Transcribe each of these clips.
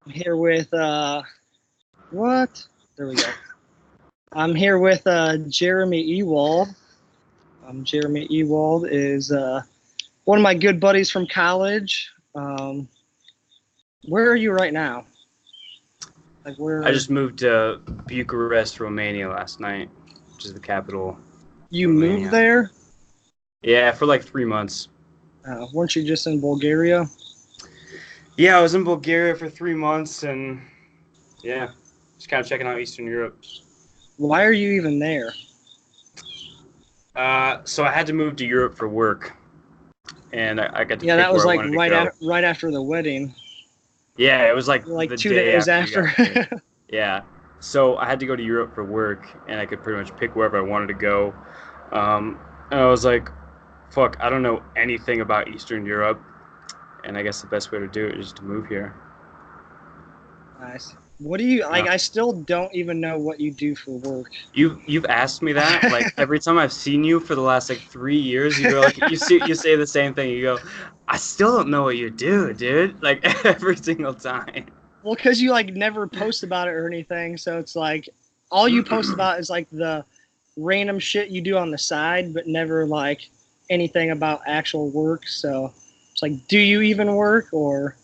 I'm here with what? There we go. I'm here with Jeremy Ewald. Jeremy Ewald is one of my good buddies from college. Where are you right now? Like where? I just moved to Bucharest, Romania last night, which is the capital. You Romania. moved there? Yeah, for like 3 months. Weren't you just in Bulgaria? Yeah, I was in Bulgaria for 3 months, and yeah, just kind of checking out Eastern Europe. Why are you even there? So I had to move to Europe for work, and I got to Yeah, pick that was where I like wanted to go. right after the wedding. Yeah, it was like the 2 day days after. after. Yeah, so I had to go to Europe for work, and I could pretty much pick wherever I wanted to go. And I was like, fuck, I don't know anything about Eastern Europe, and I guess the best way to do it is to move here. Nice. What do you like? Yeah. I still don't even know what you do for work. You've asked me that like every time I've seen you for the last like 3 years. You go like you say the same thing. You go, I still don't know what you do, dude. Like every single time. Well, because you like never post about it or anything, so it's like all you post about is like the random shit you do on the side, but never like anything about actual work. So it's like, do you even work or?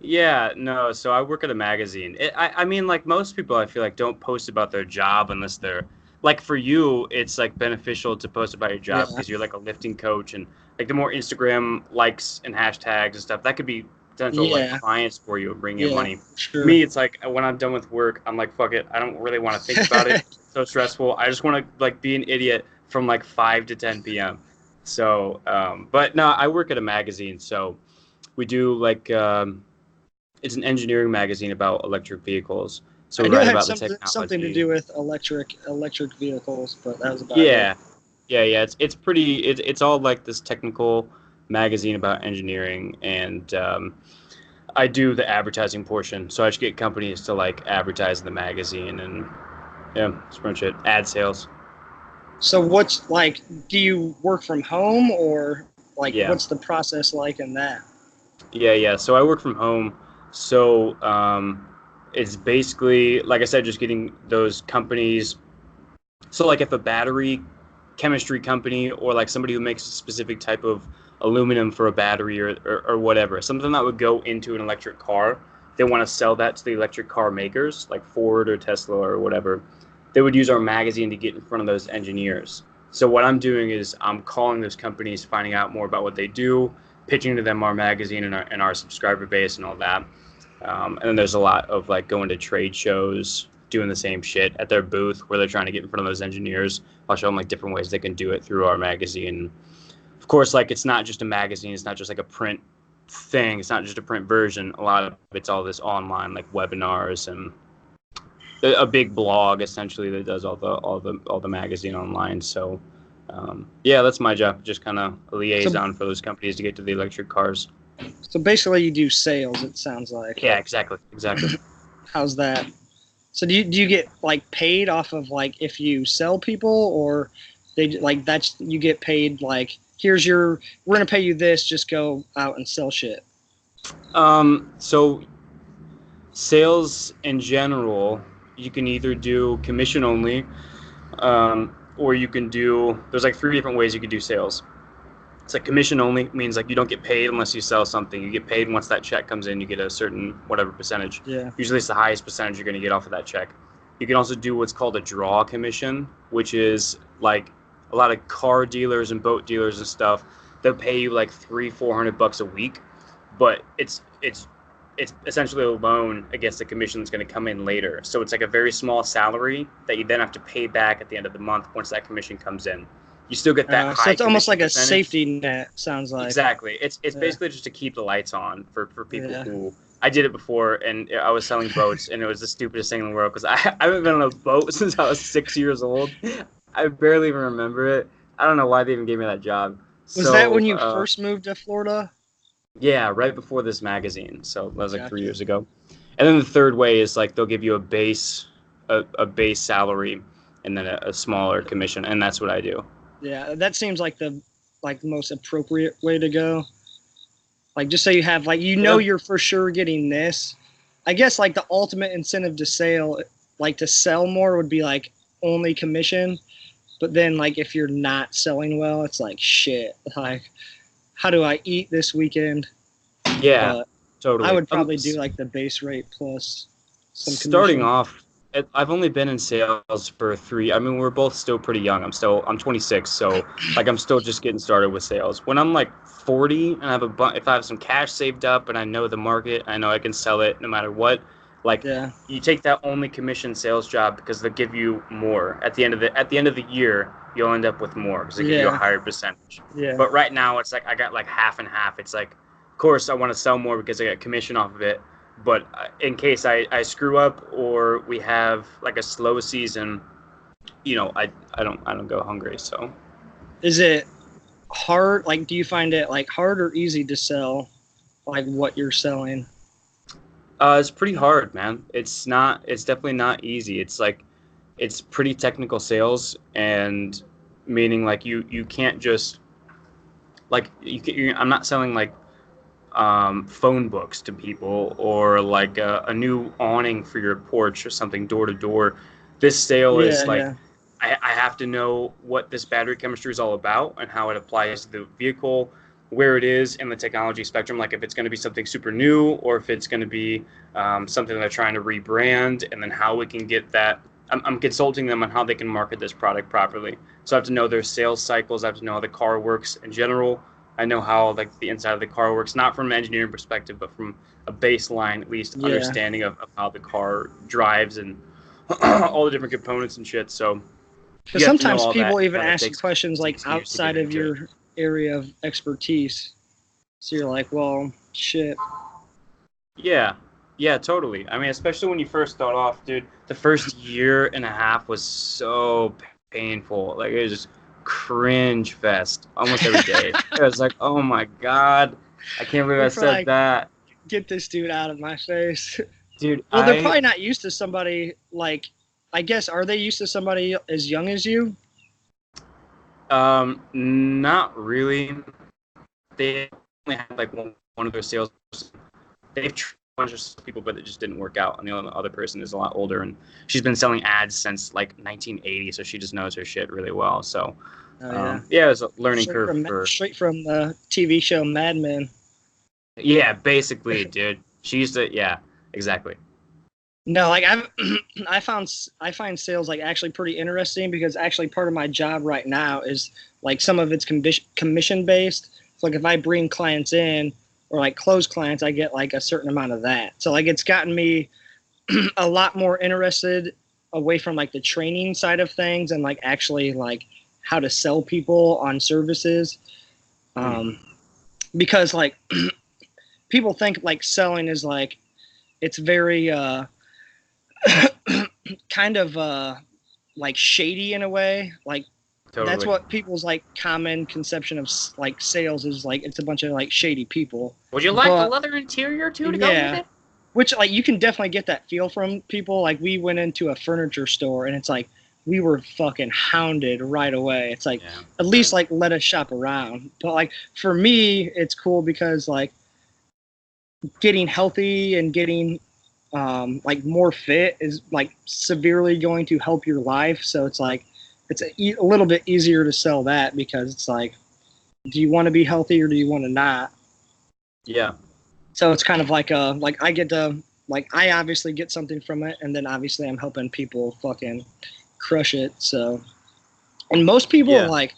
Yeah, no. So I work at a magazine. I mean, like most people, I feel like don't post about their job unless they're like for you, it's like beneficial to post about your job because you're like a lifting coach, and like the more Instagram likes and hashtags and stuff, that could be potential like clients for you and bring in money. Sure. Me, it's like when I'm done with work, I'm like, fuck it. I don't really want to think about it. It's so stressful. I just want to like be an idiot from like 5 to 10 p.m. So, but no, I work at a magazine, so we do like. It's an engineering magazine about electric vehicles. So we write about the technology. Something to do with electric vehicles, but that was about it. Yeah. It's pretty. It's all like this technical magazine about engineering, and I do the advertising portion. So I just get companies to like advertise in the magazine, and yeah, that's pretty much it. Ad sales. So what's like? Do you work from home or like? Yeah. What's the process like in that? Yeah. So I work from home. So it's basically, like I said, just getting those companies. So like if a battery chemistry company or like somebody who makes a specific type of aluminum for a battery or whatever, something that would go into an electric car, they want to sell that to the electric car makers like Ford or Tesla or whatever, they would use our magazine to get in front of those engineers. So what I'm doing is I'm calling those companies, finding out more about what they do, pitching to them our magazine and our subscriber base and all that. And then there's a lot of like going to trade shows, doing the same shit at their booth where they're trying to get in front of those engineers. I'll show them like different ways they can do it through our magazine. Of course, like it's not just a magazine. It's not just like a print thing. It's not just a print version. A lot of it's all this online like webinars and a big blog essentially that does all the magazine online. So yeah, that's my job. Just kind of a liaison for those companies to get to the electric cars. So basically, you do sales. It sounds like. Yeah, exactly. How's that? So do you get like paid off of like if you sell people, or they like that's you get paid like we're gonna pay you this, just go out and sell shit. So sales in general, you can either do commission only, or you can do. There's like 3 different ways you can do sales. It's like commission only means like you don't get paid unless you sell something. You get paid once that check comes in. You get a certain whatever percentage. Yeah. Usually it's the highest percentage you're going to get off of that check. You can also do what's called a draw commission, which is like a lot of car dealers and boat dealers and stuff. They'll pay you like $300-400 a week, but it's essentially a loan against the commission that's going to come in later. So it's like a very small salary that you then have to pay back at the end of the month once that commission comes in. You still get that high. So it's almost like percentage. A safety net. Sounds like. Exactly. It's basically just to keep the lights on for people who. I did it before, and I was selling boats, and it was the stupidest thing in the world because I haven't been on a boat since I was 6 years old. I barely even remember it. I don't know why they even gave me that job. Was that when you first moved to Florida? Yeah, right before this magazine. So that was like 3 years ago. And then the third way is like they'll give you a base salary and then a smaller commission, and that's what I do. Yeah, that seems like the most appropriate way to go. Like just so you have like you're for sure getting this, I guess like the ultimate incentive to sell more would be like only commission. But then like if you're not selling well, it's like shit. Like how do I eat this weekend? Yeah, But totally. I would probably do like the base rate plus some Starting commission. off, I've only been in sales for 3. I mean, we're both still pretty young. I'm 26, so like I'm still just getting started with sales. When I'm like 40 and I have if I have some cash saved up and I know the market, I know I can sell it no matter what. Like Yeah. you take that only commission sales job because they'll give you more at the end of the year. You'll end up with more because they give you a Yeah. higher percentage. Yeah. But right now, it's like I got like half and half. It's like, of course, I want to sell more because I get commission off of it. But in case I screw up or we have like a slow season, I don't go hungry. So Is it hard? Like, do you find it like hard or easy to sell like what you're selling? it's pretty hard, man. It's not. It's definitely not easy. It's like it's pretty technical sales, and meaning like you can't just like I'm not selling like phone books to people or like a new awning for your porch or something door to door. This sale Yeah, is like yeah. I have to know what this battery chemistry is all about and how it applies to the vehicle, where it is in the technology spectrum, like if it's going to be something super new or if it's going to be something they're trying to rebrand, and then how we can get that. I'm consulting them on how they can market this product properly. So I have to know their sales cycles. I have to know how the car works in general. I know how like the inside of the car works, not from an engineering perspective, but from a baseline, at least, Yeah. understanding of how the car drives and all the different components and shit. So Because you have to know sometimes all that. people It even kind of ask you questions like takes years to get outside of into it. your area of expertise. So you're like, well, shit. Yeah, yeah, totally. I mean, especially when you first start off, dude. The first year and a half was so painful. Like it was just cringe fest almost every day. It was like, oh my god, I can't believe I You're for said like, that, get this dude out of my face. dude. Well, they're I probably not used to somebody like, I guess, are they used to somebody as young as you? Not really. They only had like one of their sales. They've tried a bunch of people, but it just didn't work out. And the other person is a lot older, and she's been selling ads since like 1980, so she just knows her shit really well. So, Oh yeah, yeah, it was a learning curve for. straight from the TV show Mad Men. Yeah, basically, dude. She used to. Yeah, exactly. No, like I find sales like actually pretty interesting because actually part of my job right now is like some of it's commission based. So like if I bring clients in or like close clients, I get like a certain amount of that. So like it's gotten me a lot more interested away from like the training side of things and like actually like how to sell people on services. Um, because like people think like selling is like it's very kind of like shady in a way. Like that's Totally. what people's like common conception of like sales is like it's a bunch of like shady people. Would you like a But leather interior too to go with yeah, it? which like you can definitely get that feel from people. Like we went into a furniture store and it's like we were fucking hounded right away. It's like Yeah. at least like let us shop around. But like for me, it's cool because like getting healthy and getting like more fit is like severely going to help your life. So it's like it's a little bit easier to sell that because it's like, do you want to be healthy or do you want to not? Yeah. So it's kind of like like I get to like I obviously get something from it, and then obviously I'm helping people fucking crush it. So and most people Yeah. like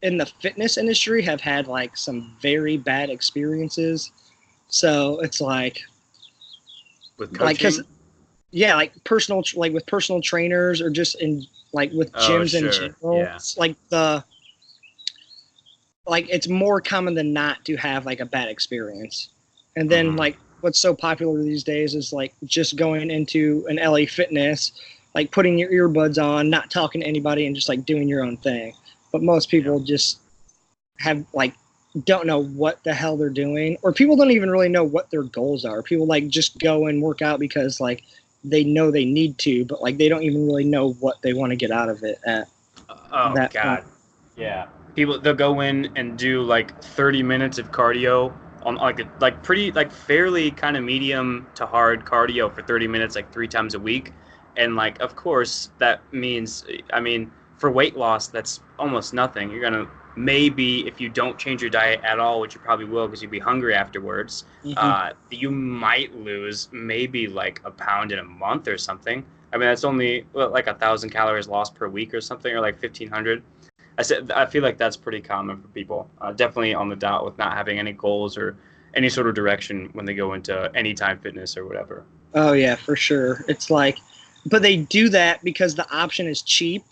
in the fitness industry have had like some very bad experiences. So it's With like because coaching. yeah, like personal like with personal trainers or just in like with Oh, gyms in sure. general, Yeah. it's like the like it's more common than not to have like a bad experience. And then Mm-hmm. like what's so popular these days is like just going into an LA Fitness, like putting your earbuds on, not talking to anybody, and just like doing your own thing. But most Yeah. people just have like don't know what the hell they're doing, or people don't even really know what their goals are. People like just go and work out because like they know they need to, but like they don't even really know what they want to get out of it at Oh that point. God. Yeah. People they'll go in and do like 30 minutes of cardio on like pretty like fairly kind of medium to hard cardio for 30 minutes like 3 times a week. And like of course that means, I mean, for weight loss that's almost nothing. You're gonna maybe, if you don't change your diet at all, which you probably will because you'd be hungry afterwards, you might lose maybe like a pound in a month or something. I mean, that's only like 1,000 calories lost per week or something, or like 1,500. I feel like that's pretty common for people. Definitely on the dot with not having any goals or any sort of direction when they go into Anytime Fitness or whatever. Oh yeah, for sure. It's like, but they do that because the option is cheap.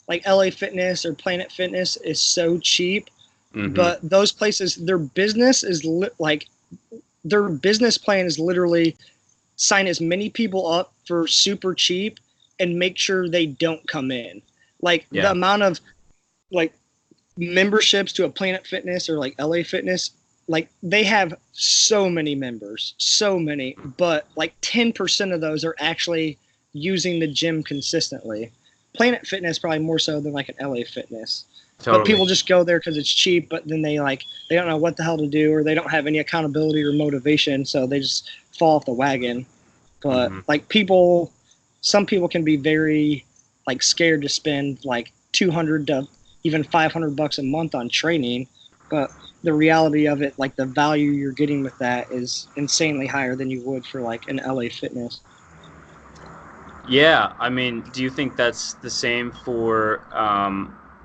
Like LA Fitness or Planet Fitness is so cheap, but those places, their business is like their business plan is literally sign as many people up for super cheap and make sure they don't come in. Like the amount of like memberships to a Planet Fitness or like LA Fitness, like they have so many members, so many, but like 10% of those are actually using the gym consistently. Planet Fitness probably more so than like an LA Fitness. Totally. But people just go there because it's cheap, but then they don't know what the hell to do, or they don't have any accountability or motivation, so they just fall off the wagon. But like some people can be very like scared to spend like $200 to even $500 a month on training, but the reality of it, like the value you're getting with that is insanely higher than you would for like an LA Fitness. Yeah, I mean, do you think that's the same for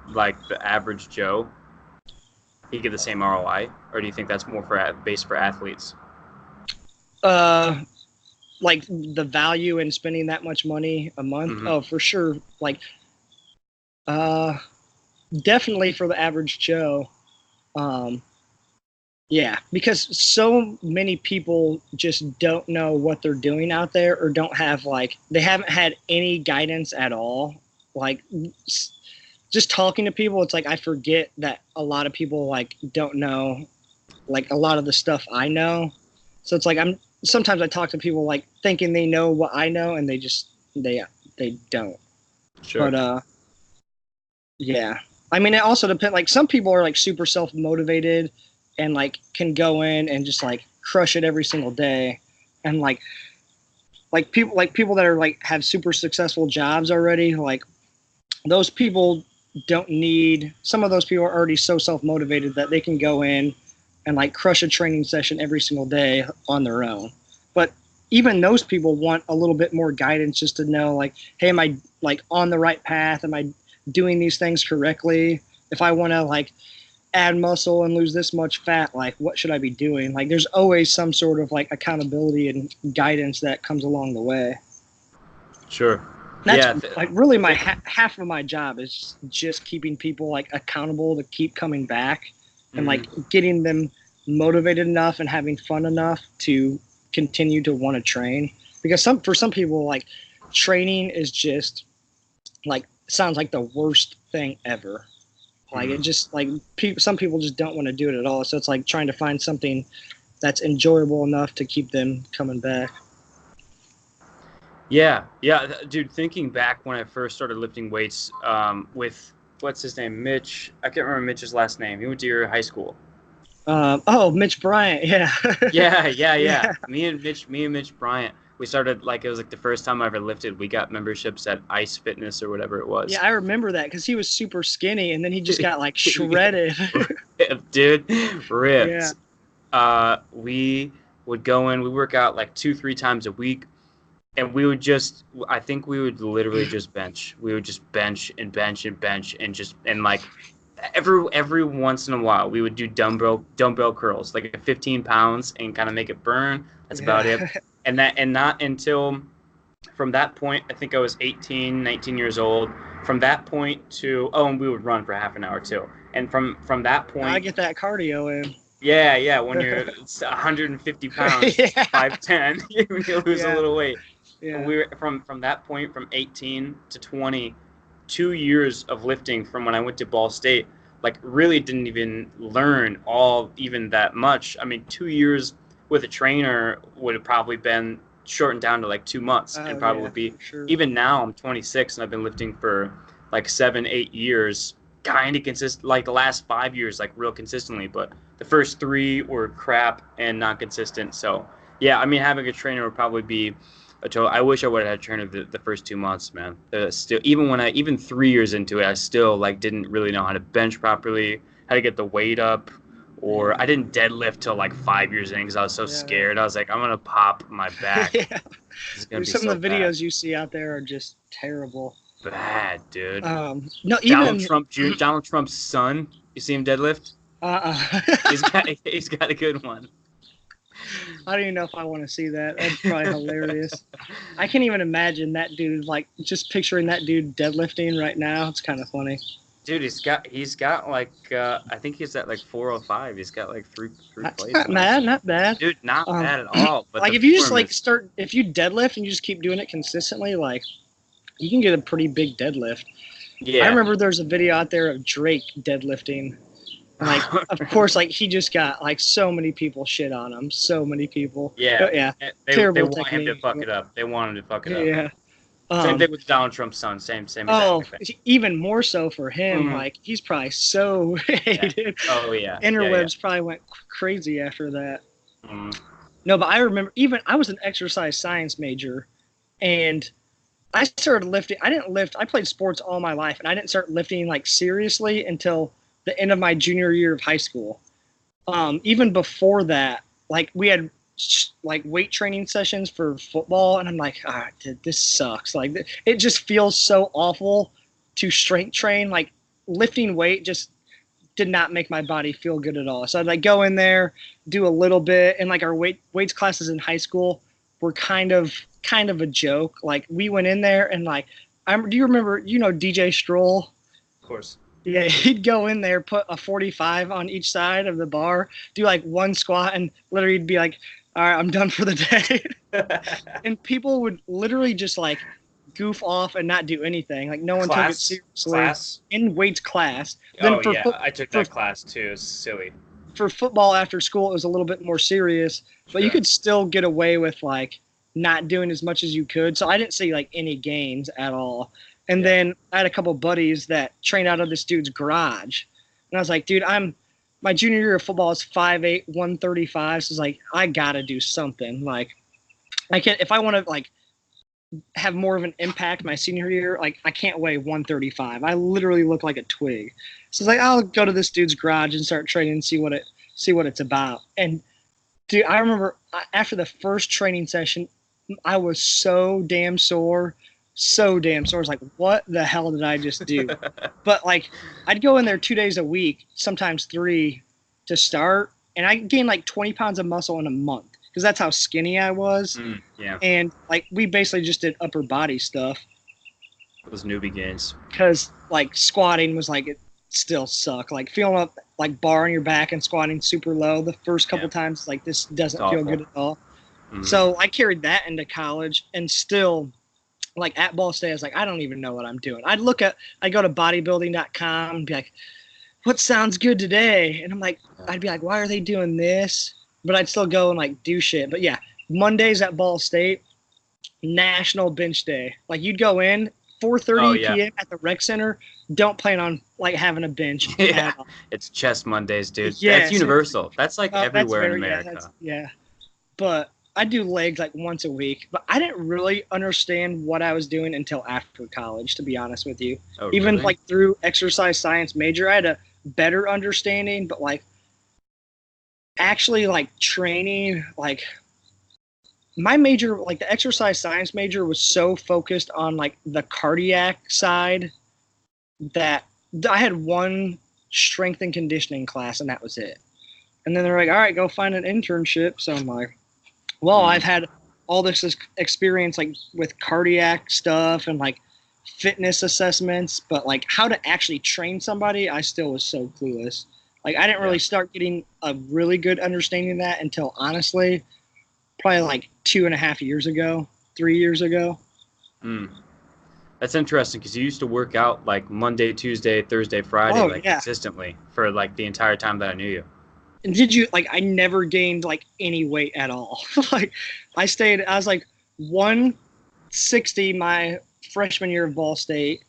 like the average Joe? He get the same ROI, or do you think that's more based for athletes? Like the value in spending that much money a month? Oh, for sure. Like, definitely for the average Joe. Yeah, because so many people just don't know what they're doing out there, or don't have they haven't had any guidance at all. Like just talking to people, it's like I forget that a lot of people don't know like a lot of the stuff I know. So it's like sometimes I talk to people thinking they know what I know, and they don't. Sure. But yeah. I mean, it also depends. Some people are super self-motivated and can go in and just crush it every single day, and people that are have super successful jobs already, those people don't need. Some of those people are already so self-motivated that they can go in and crush a training session every single day on their own. But even those people want a little bit more guidance, just to know hey, am I on the right path? Am I doing these things correctly? If I want to add muscle and lose this much fat, what should I be doing? There's always some sort of accountability and guidance that comes along the way. Sure. That's really my half of my job is just keeping people accountable to keep coming back, and getting them motivated enough and having fun enough to continue to want to train. Because for some people, training is just sounds like the worst thing ever. It just some people just don't want to do it at all. So it's trying to find something that's enjoyable enough to keep them coming back. Yeah, dude. Thinking back when I first started lifting weights, with what's his name, Mitch. I can't remember Mitch's last name. He went to your high school. Mitch Bryant. Yeah. Yeah. Me and Mitch Bryant. We started it was the first time I ever lifted. We got memberships at Ice Fitness or whatever it was. Yeah, I remember that because he was super skinny, and then he just got shredded. Dude, ripped. Yeah. We would go in. We work out 2-3 times a week, and we would I think we would literally just bench. We would just bench and bench and bench and every once in a while we would do dumbbell curls 15 pounds and kind of make it burn. That's about it. And not until from that point, I think I was 18, 19 years old. From that point to and we would run for half an hour too. And from that point, I get that cardio in. Yeah. When you're 150 pounds, 5'10", you lose a little weight. Yeah. And we were from that point, from 18 to 20, 2 years of lifting from when I went to Ball State. Really didn't even learn even that much. I mean, 2 years with a trainer would have probably been shortened down to 2 months, and probably be sure. Even now I'm 26 and I've been lifting for 7-8 years, kind of consistent, the last 5 years real consistently, but The first 3 were crap and not consistent. So yeah, I mean, having a trainer would probably be a total. I wish I would have had a trainer the first 2 months, man. Still, even 3 years into it, I still like didn't really know how to bench properly, how to get the weight up, or I didn't deadlift till like 5 years in because I was so scared. I was like, I'm gonna pop my back. Yeah. This is gonna be Some so of the bad. videos you see out there are just terrible. Bad, dude. No, even Donald Trump's son. You see him deadlift? He's got a good one. I don't even know if I want to see that. That's probably hilarious. I can't even imagine that dude. Like, just picturing that dude deadlifting right now. It's kind of funny. Dude, he's got like I think he's at like 405. He's got like three plates. Not bad, not bad. Dude, not bad at all. But like if you just like if you deadlift and you just keep doing it consistently, like you can get a pretty big deadlift. Yeah. I remember there's a video out there of Drake deadlifting. Like, of course, like he just got like so many people shit on him. So many people. Yeah. Yeah. Terrible they want him to fuck it up. They want him to fuck it up. Yeah. Same thing with Donald Trump's son. Same. Even more so for him. Mm-hmm. Like he's probably so hated. Yeah. Oh yeah. Interwebs probably went crazy after that. Mm. No, but I remember I was an exercise science major, and I started lifting. I didn't lift. I played sports all my life, and I didn't start lifting like seriously until the end of my junior year of high school. Even before that, like we had like weight training sessions for football, and I'm like, dude, this sucks. Like it just feels so awful to strength train. Like lifting weight just did not make my body feel good at all. So I'd like go in there, do a little bit, and like our weights classes in high school were kind of a joke. Like we went in there and like, do you remember, DJ Stroll? Of course. Yeah, he'd go in there, put a 45 on each side of the bar, do like one squat, and literally he'd be like, all right, I'm done for the day. And people would literally just like goof off and not do anything. Like no one took it seriously. In weights class. Then I took that class too. It's silly. For football after school, it was a little bit more serious, but you could still get away with like not doing as much as you could. So I didn't see like any gains at all. And then I had a couple buddies that trained out of this dude's garage. And I was like, dude, my junior year of football is 5'8", 135. So it's like, I got to do something. Like, if I want to like have more of an impact my senior year, like I can't weigh 135. I literally look like a twig. So it's like, I'll go to this dude's garage and start training and see what it's about. And dude, I remember after the first training session, I was so damn sore. I was like, what the hell did I just do? But like, I'd go in there 2 days a week, sometimes 3 to start. And I gained like 20 pounds of muscle in a month because that's how skinny I was. And like, we basically just did upper body stuff. Those newbie gains. Because like squatting was like, it still sucked. Like feeling up like bar on your back and squatting super low the first couple times, like this doesn't feel good at all. Mm-hmm. So I carried that into college and still like at Ball State, I was like, I don't even know what I'm doing. I'd go to bodybuilding.com and be like, what sounds good today? And I'm like, I'd be like, why are they doing this? But I'd still go and like do shit. But yeah, Mondays at Ball State, National Bench Day. Like you'd go in 4:30 p.m. at the rec center. Don't plan on like having a bench. Yeah, it's chest Mondays, dude. Yeah, that's universal. That's like everywhere in America. But I do legs like once a week, but I didn't really understand what I was doing until after college, to be honest with you. Oh, Even really? like through exercise science major, I had a better understanding, but like actually like training, like my major, like the exercise science major was so focused on like the cardiac side that I had one strength and conditioning class and that was it. And then they're like, all right, go find an internship. So I'm like, well, I've had all this experience like with cardiac stuff and like fitness assessments, but like how to actually train somebody, I still was so clueless. Like I didn't really start getting a really good understanding of that until honestly, probably like 2.5 years ago, 3 years ago. That's interesting because you used to work out like Monday, Tuesday, Thursday, Friday, consistently for like the entire time that I knew you. And did you like? I never gained like any weight at all. Like I was like 160 my freshman year of Ball State,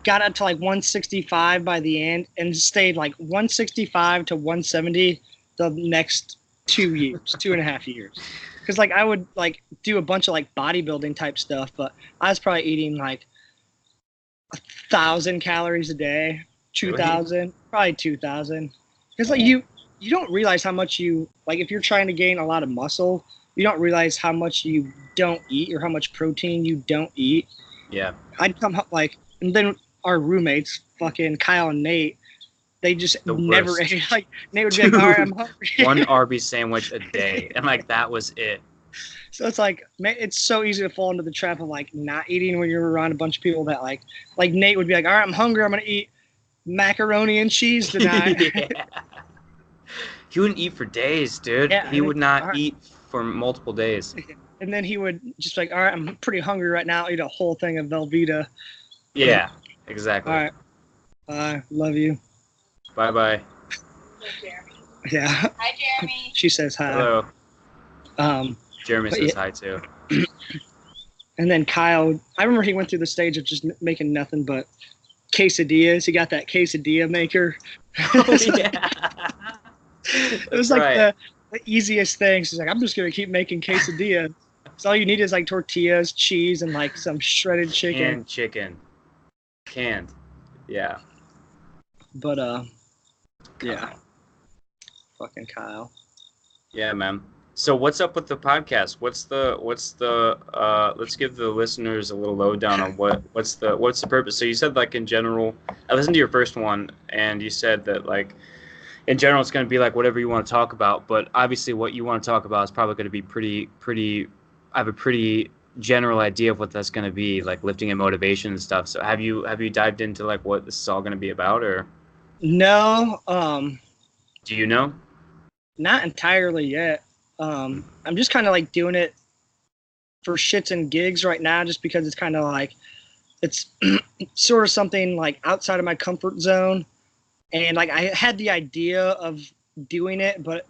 got up to like 165 by the end and stayed like 165 to 170 the next 2 years, 2.5 years. Because like I would like do a bunch of like bodybuilding type stuff, but I was probably eating like 1,000 calories a day, Really? 2,000, probably 2,000. Because like you don't realize how much you like if you're trying to gain a lot of muscle, you don't realize how much you don't eat or how much protein you don't eat. Yeah. I'd come up like, and then our roommates, fucking Kyle and Nate, they just The never worst. ate. Like Nate would be like, "All right, I'm hungry." One Arby's sandwich a day, and like that was it. So it's like, man, it's so easy to fall into the trap of like not eating when you're around a bunch of people that like Nate would be like, "All right, I'm hungry. I'm gonna eat macaroni and cheese tonight." Yeah. He wouldn't eat for days, dude. Yeah, He would not right. eat for multiple days. And then he would just be like, "All right, I'm pretty hungry right now. I'll eat a whole thing of Velveeta." Yeah, All exactly. right, love you. Bye bye. Yeah. Hi, Jeremy. She says hi. Hello. Jeremy But says yeah. hi too. And then Kyle, I remember he went through the stage of just making nothing but quesadillas. He got that quesadilla maker. Oh, yeah. It was That's like right. the easiest thing. He's like, I'm just gonna keep making quesadillas. So all you need is like tortillas, cheese, and like some shredded chicken. Canned chicken. Canned. Yeah. But yeah, fucking Kyle. Yeah, man. So what's up with the podcast? What's the let's give the listeners a little lowdown on what's the purpose. So you said like in general, I listened to your first one and you said that like in general it's going to be like whatever you want to talk about, but obviously what you want to talk about is probably going to be pretty I have a pretty general idea of what that's going to be, like lifting and motivation and stuff. So have you dived into like what this is all going to be about, or No, do you know? not entirely yet. I'm just kind of like doing it for shits and gigs right now, just because it's kind of like it's sort of something like outside of my comfort zone. And like I had the idea of doing it, but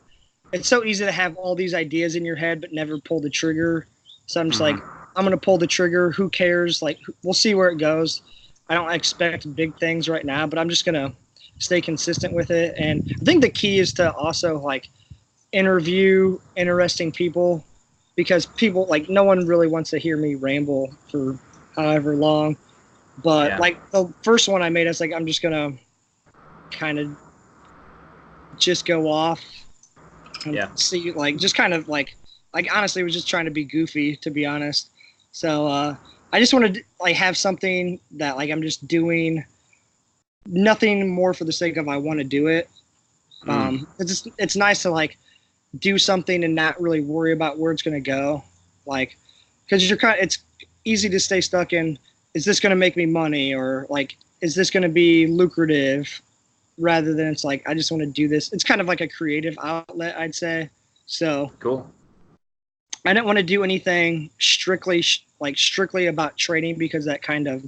it's so easy to have all these ideas in your head but never pull the trigger. So I'm just like, I'm gonna pull the trigger. Who cares? Like we'll see where it goes. I don't expect big things right now, but I'm just gonna stay consistent with it. And I think the key is to also like interview interesting people, because people like no one really wants to hear me ramble for however long. But Yeah. like the first one I made, I was like, I'm just gonna kind of just go off and see, like just kind of like honestly was just trying to be goofy, to be honest. So I just wanted to like have something that like I'm just doing nothing more for the sake of I want to do it. It's nice to like do something and not really worry about where it's going to go, like because it's easy to stay stuck in, is this going to make me money, or like is this going to be lucrative, rather than it's like I just want to do this. It's kind of like a creative outlet, I'd say. So Cool. I didn't want to do anything strictly about training, because that kind of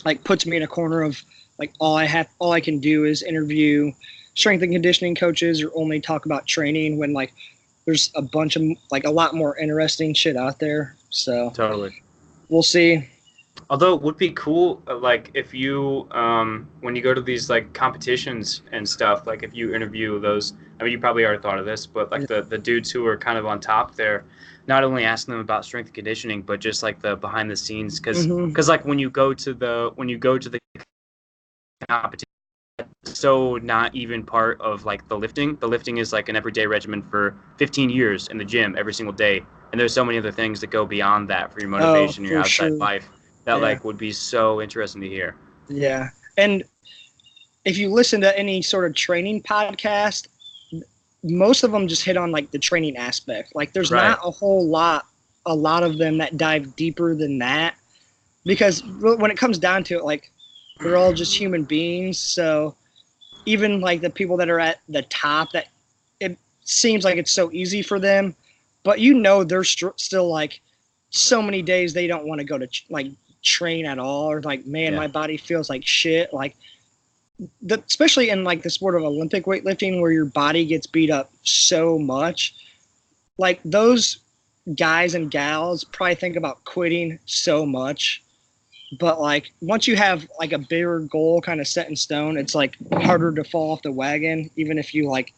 like puts me in a corner of like all I can do is interview strength and conditioning coaches or only talk about training, when like there's a bunch of like a lot more interesting shit out there. So Totally. we'll see. Although it would be cool, like if you, when you go to these like competitions and stuff, like if you interview those, I mean, you probably already thought of this, but like the dudes who are kind of on top there, not only asking them about strength and conditioning, but just like the behind the scenes, because like when you go to the competition, so not even part of like the lifting. The lifting is like an everyday regimen for 15 years in the gym every single day, and there's so many other things that go beyond that for your motivation, your outside life. That like would be so interesting to hear. Yeah. And if you listen to any sort of training podcast, most of them just hit on like the training aspect. Like there's not a lot of them that dive deeper than that, because when it comes down to it, like they're all just human beings. So even like the people that are at the top, that it seems like it's so easy for them, but they're still like so many days they don't want to go to like train at all, or like, man, my body feels like shit. Like especially in like the sport of Olympic weightlifting, where your body gets beat up so much, like those guys and gals probably think about quitting so much. But like once you have like a bigger goal kind of set in stone, it's like harder to fall off the wagon, even if you like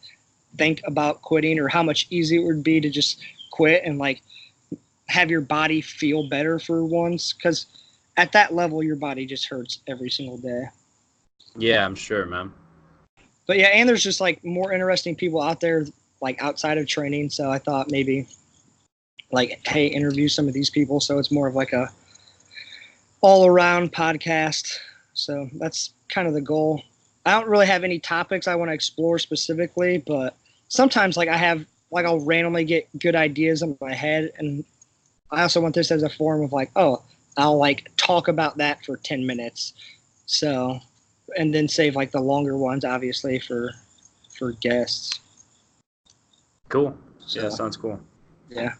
think about quitting, or how much easier it would be to just quit and like have your body feel better for once. Because at that level, your body just hurts every single day. Yeah, I'm sure, man. But yeah, and there's just like more interesting people out there like outside of training. So I thought maybe like, hey, interview some of these people. So it's more of like a all around podcast. So that's kind of the goal. I don't really have any topics I want to explore specifically, but sometimes like I have like I'll randomly get good ideas in my head, and I also want this as a form of like, oh, I'll like talk about that for 10 minutes. So, and then save like the longer ones obviously for guests. Cool. So, yeah, sounds cool. Yeah.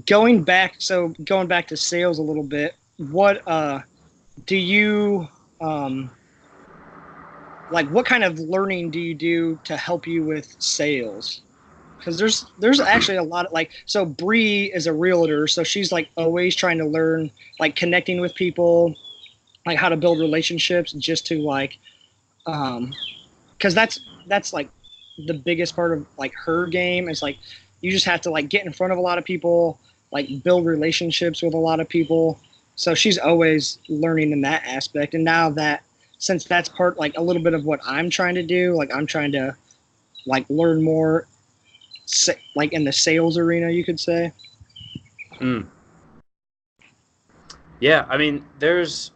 Going back to sales a little bit, what do you like what kind of learning do you do to help you with sales? Because there's actually a lot of like, so Bree is a realtor, so she's like always trying to learn like connecting with people, like how to build relationships, just to like because that's like the biggest part of like her game is like you just have to like get in front of a lot of people, like build relationships with a lot of people. So she's always learning in that aspect. And now that, since that's part like a little bit of what I'm trying to do, like I'm trying to like learn more like in the sales arena, you could say. Yeah, I mean, there's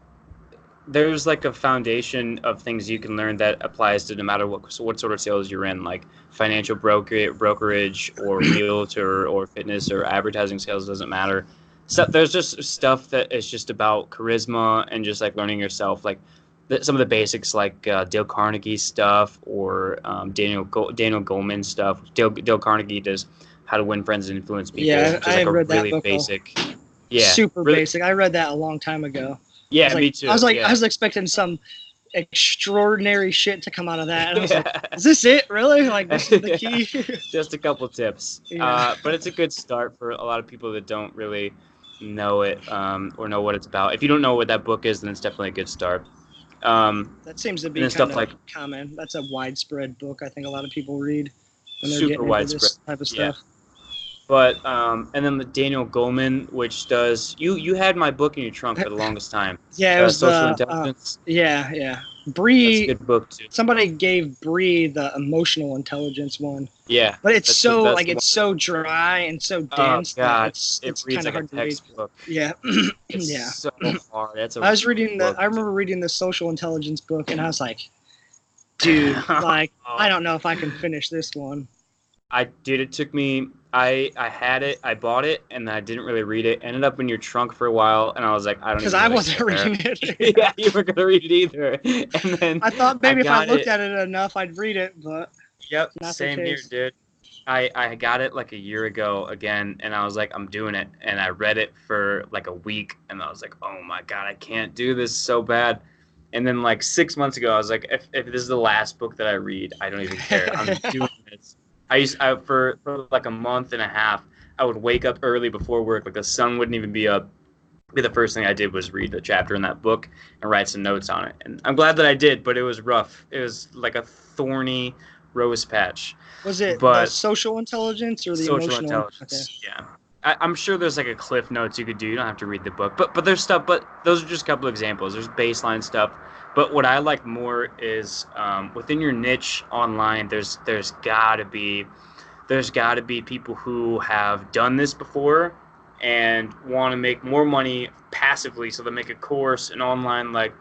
like a foundation of things you can learn that applies to no matter what sort of sales you're in, like financial brokerage or realtor or fitness or advertising sales, doesn't matter. So there's just stuff that is just about charisma and just like learning yourself, like some of the basics, like Dale Carnegie stuff or Daniel Goleman stuff. Dale Carnegie does How to Win Friends and Influence People, Yeah, which is I like a read that really book. basic. Yeah, super really, basic. I read that a long time ago. Yeah, me too. I was expecting some extraordinary shit to come out of that, and I was like, "Is this it? Really? Like this is the key?" Just a couple tips, but it's a good start for a lot of people that don't really know it or know what it's about. If you don't know what that book is, then it's definitely a good start. That seems to be kind stuff of like common. That's a widespread book. I think a lot of people read when they're super getting into widespread this type of stuff. But and then the Daniel Goleman, which does you had my book in your trunk for the longest time. Yeah, it was Social Intelligence. Yeah. Bree. That's a good book too. Somebody gave Bree the emotional intelligence one. Yeah, but it's so dry and so dense. Oh God, it's reads kind of like hard a textbook. To read. Yeah, it's yeah. So hard. That's I remember reading the social intelligence book, and I was like, dude, like I don't know if I can finish this one. I did. It took me. I had it. I bought it, and I didn't really read it. Ended up in your trunk for a while, and I was like, I don't. Because I wasn't reading it. Yeah, you weren't gonna read it either. And then I thought maybe if I looked at it enough, I'd read it. But yep, same here, dude. I got it like a year ago again, and I was like, I'm doing it. And I read it for like a week, and I was like, oh my God, I can't do this so bad. And then like 6 months ago, I was like, if this is the last book that I read, I don't even care. I'm doing this. For like a month and a half, I would wake up early before work, like the sun wouldn't even be up. The first thing I did was read the chapter in that book and write some notes on it. And I'm glad that I did, but it was rough. It was like a thorny rose patch. Was it the social intelligence or the social emotional? Intelligence? Okay. Yeah. I'm sure there's like a cliff notes you could do. You don't have to read the book, but there's stuff. But those are just a couple examples. There's baseline stuff. But what I like more is within your niche online. There's gotta be people who have done this before and want to make more money passively. So they make a course, an online like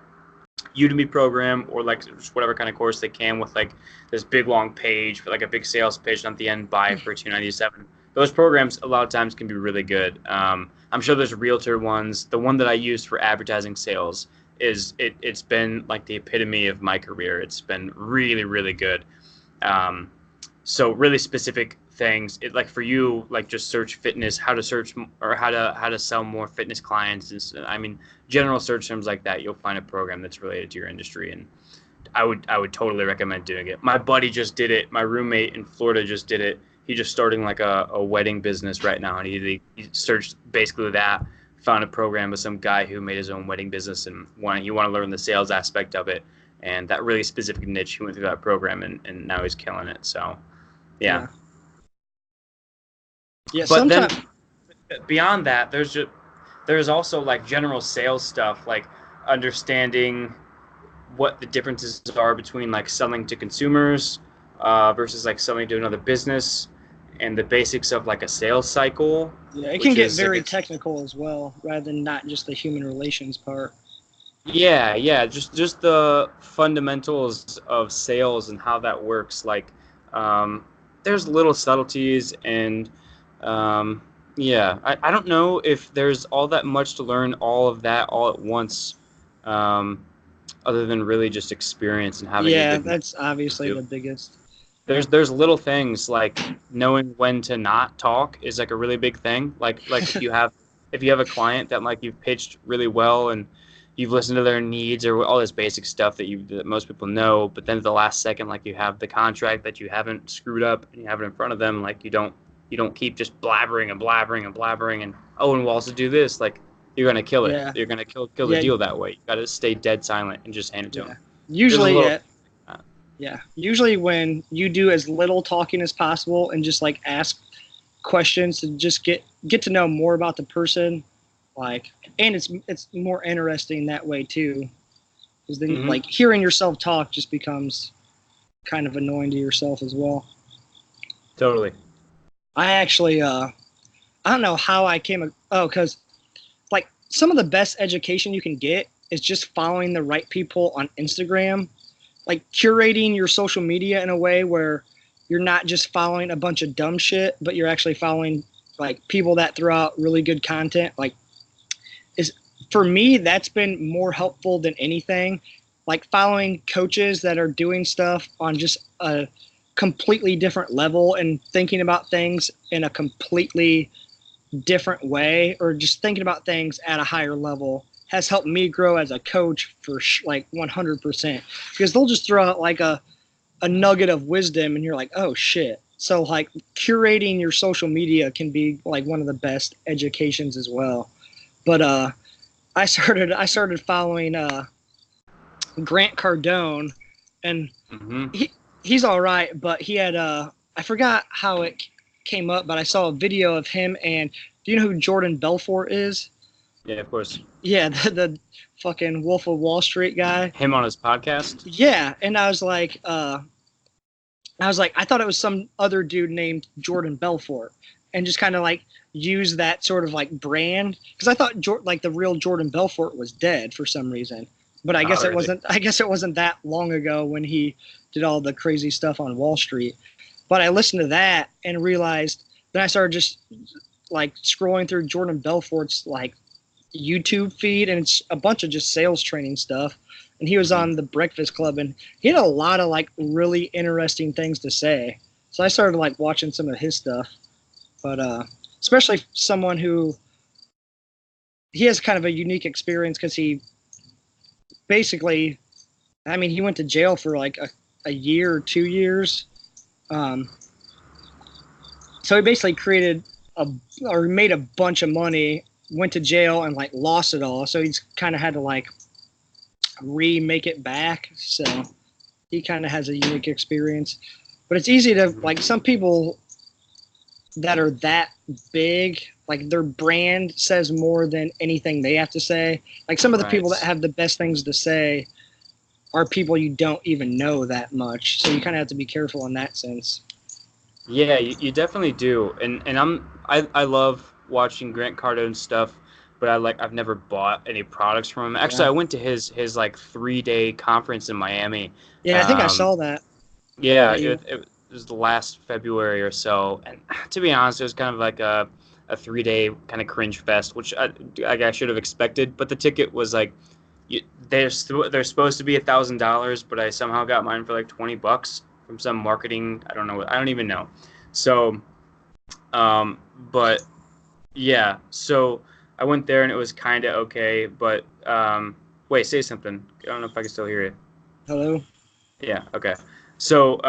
Udemy program, or like whatever kind of course they can with like this big long page, like a big sales page, and at the end buy for $297. Those programs a lot of times can be really good. I'm sure there's realtor ones. The one that I used for advertising sales it's been like the epitome of my career. It's been really, really good. So really specific things. Like for you, like just search fitness, how to search or how to sell more fitness clients. I mean, general search terms like that. You'll find a program that's related to your industry, and I would totally recommend doing it. My buddy just did it. My roommate in Florida just did it. He's just starting like a wedding business right now, and he searched basically that found a program with some guy who made his own wedding business and you want to learn the sales aspect of it. And that really specific niche, he went through that program and now he's killing it. So, yeah. Yeah, but sometimes. Then beyond that, there's also like general sales stuff, like understanding what the differences are between like selling to consumers versus like selling to another business, and the basics of like a sales cycle. Yeah, it can get very technical as well, rather than not just the human relations part. Yeah, just the fundamentals of sales and how that works. Like, there's little subtleties, and I don't know if there's all that much to learn all of that all at once, other than really just experience and having a good. That's obviously the biggest. There's little things like knowing when to not talk is like a really big thing. Like if you have a client that like you've pitched really well and you've listened to their needs or all this basic stuff that most people know, but then at the last second, like you have the contract that you haven't screwed up and you have it in front of them, like you don't keep just blabbering and and we'll also do this. Like, you're gonna kill it. Yeah. You're gonna kill the deal that way. You gotta stay dead silent and just hand it to them. Usually when you do as little talking as possible and just like ask questions to just get to know more about the person, like, and it's more interesting that way too, because then like hearing yourself talk just becomes kind of annoying to yourself as well. Totally. I actually I don't know how I came because like some of the best education you can get is just following the right people on Instagram, like curating your social media in a way where you're not just following a bunch of dumb shit, but you're actually following like people that throw out really good content. Like, for me, that's been more helpful than anything. Like following coaches that are doing stuff on just a completely different level and thinking about things in a completely different way, or just thinking about things at a higher level, has helped me grow as a coach for like 100%, because they'll just throw out like a nugget of wisdom and you're like, oh shit. So like curating your social media can be like one of the best educations as well. But I started following Grant Cardone, and he's all right, but he had I forgot how it came up, but I saw a video of him, and do you know who Jordan Belfort is? Yeah, of course. Yeah, the fucking Wolf of Wall Street guy. Him on his podcast? Yeah, and I was like, I thought it was some other dude named Jordan Belfort, and just kind of like use that sort of like brand, because I thought like the real Jordan Belfort was dead for some reason, but I guess it wasn't. I guess it wasn't that long ago when he did all the crazy stuff on Wall Street. But I listened to that and realized, then I started just like scrolling through Jordan Belfort's like YouTube feed, and it's a bunch of just sales training stuff. And he was on the Breakfast Club, and he had a lot of like really interesting things to say. So I started like watching some of his stuff. But especially someone who, he has kind of a unique experience, because he basically, I mean, he went to jail for like a year or 2 years. So he basically made a bunch of money, went to jail, and like lost it all. So he's kind of had to like remake it back. So he kind of has a unique experience. But it's easy to, like, some people that are that big, like their brand says more than anything they have to say. Like some of the people that have the best things to say are people you don't even know that much. So you kind of have to be careful in that sense. Yeah, you definitely do. And I love watching Grant Cardone's stuff, but I've never bought any products from him. Actually, I went to his like 3-day conference in Miami. Yeah, I think I saw that. Yeah, it was the last February or so, and to be honest, it was kind of like a 3-day kind of cringe fest, which I should have expected. But the ticket was like, they're supposed to be $1,000, but I somehow got mine for like $20 from some marketing. I don't even know. So, but yeah, so I went there and it was kind of okay. But wait, say something. I don't know if I can still hear you. Hello. Yeah. Okay. So,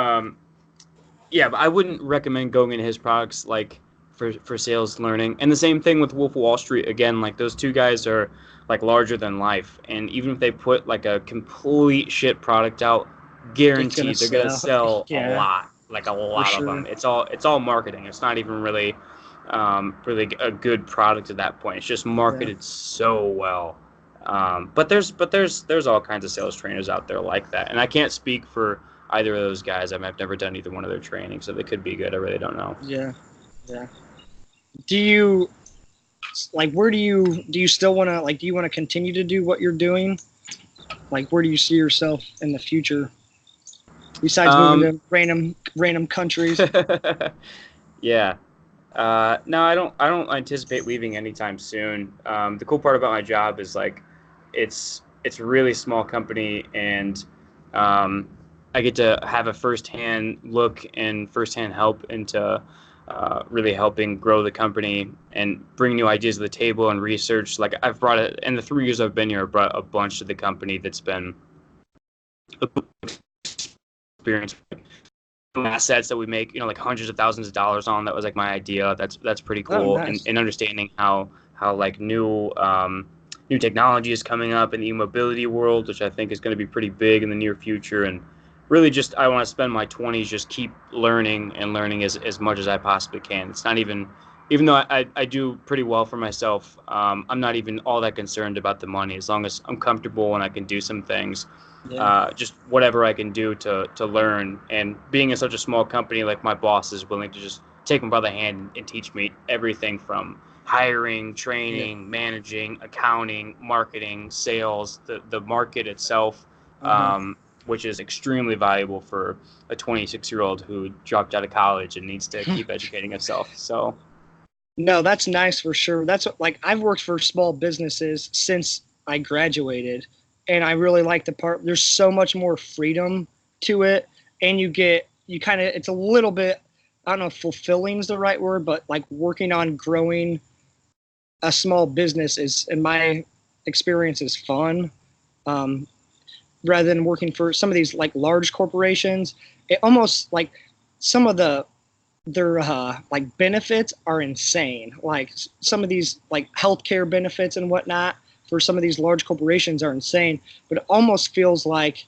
yeah, but I wouldn't recommend going into his products like for sales learning. And the same thing with Wolf of Wall Street. Again, like those two guys are like larger than life. And even if they put like a complete shit product out, guaranteed they're gonna sell a Yeah, lot, like a for lot of sure. them. It's all marketing. It's not even really really a good product at that point. It's just Yeah. marketed so well. But there's all kinds of sales trainers out there like that, and I can't speak for either of those guys. I mean, I've never done either one of their trainings, so they could be good. I really don't know. Yeah. Yeah. Do you like where do you still want to like do you want to continue to do what you're doing? Like where do you see yourself in the future besides moving Um, to random countries? yeah. No, I don't anticipate leaving anytime soon. The cool part about my job is like, it's a really small company, and um, I get to have a firsthand look and firsthand help into really helping grow the company and bring new ideas to the table and research. Like I've brought it in the 3 years I've been here, I brought a bunch to the company that's been a experience. Assets that we make, like hundreds of thousands of dollars on. That was like my idea. That's pretty Oh, cool. And, nice. and understanding how like new technology is coming up in the e-mobility world, which I think is going to be pretty big in the near future. And really, just I want to spend my 20s just keep learning and learning as much as I possibly can. It's not even though I do pretty well for myself. I'm not even all that concerned about the money as long as I'm comfortable and I can do some things, Yeah. just whatever I can do to learn. And being in such a small company, like my boss is willing to just take me by the hand and teach me everything from hiring, Yeah. training, managing, accounting, marketing, sales, the market itself, Uh-huh. which is extremely valuable for a 26-year-old who dropped out of college and needs to keep educating himself. So, No, that's nice for sure. That's what, like I've worked for small businesses since I graduated, and I really like the part. There's so much more freedom to it, and you kind of it's a little bit I don't know if fulfilling is the right word, but like working on growing a small business is, in my experience, is fun. Um, Rather than working for some of these like large corporations, it almost like some of their like benefits are insane. Like some of these like healthcare benefits and whatnot for some of these large corporations are insane. But it almost feels like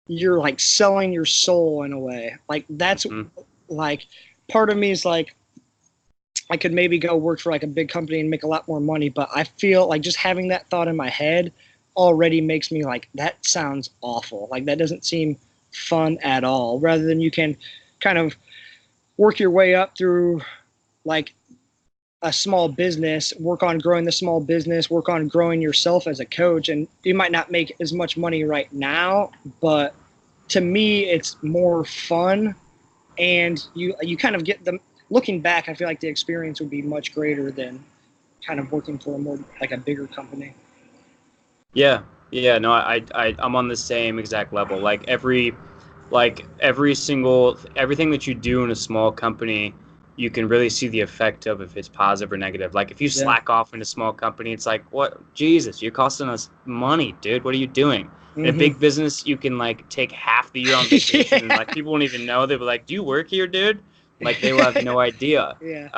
you're like selling your soul in a way. Like that's mm, like part of me is like I could maybe go work for like a big company and make a lot more money. But I feel like just having that thought in my head already makes me like that sounds awful. Like that doesn't seem fun at all. Rather than you can kind of work your way up through like a small business, work on growing the small business, work on growing yourself as a coach. And you might not make as much money right now, but to me, it's more fun. And you kind of get them looking back. I feel like the experience would be much greater than kind of working for a more like a bigger company. yeah, yeah, no, I'm on the same exact level. Like every single everything that you do in a small company, you can really see the effect of if it's positive or negative. Like if you Yeah. slack off in a small company, it's like, what? Jesus, you're costing us money, dude. What are you doing? In a Mm-hmm. big business, you can like take half the year on vacation, and Yeah. like people won't even know. They'll be like, "Do you work here, dude?" Like they will have no idea. Yeah.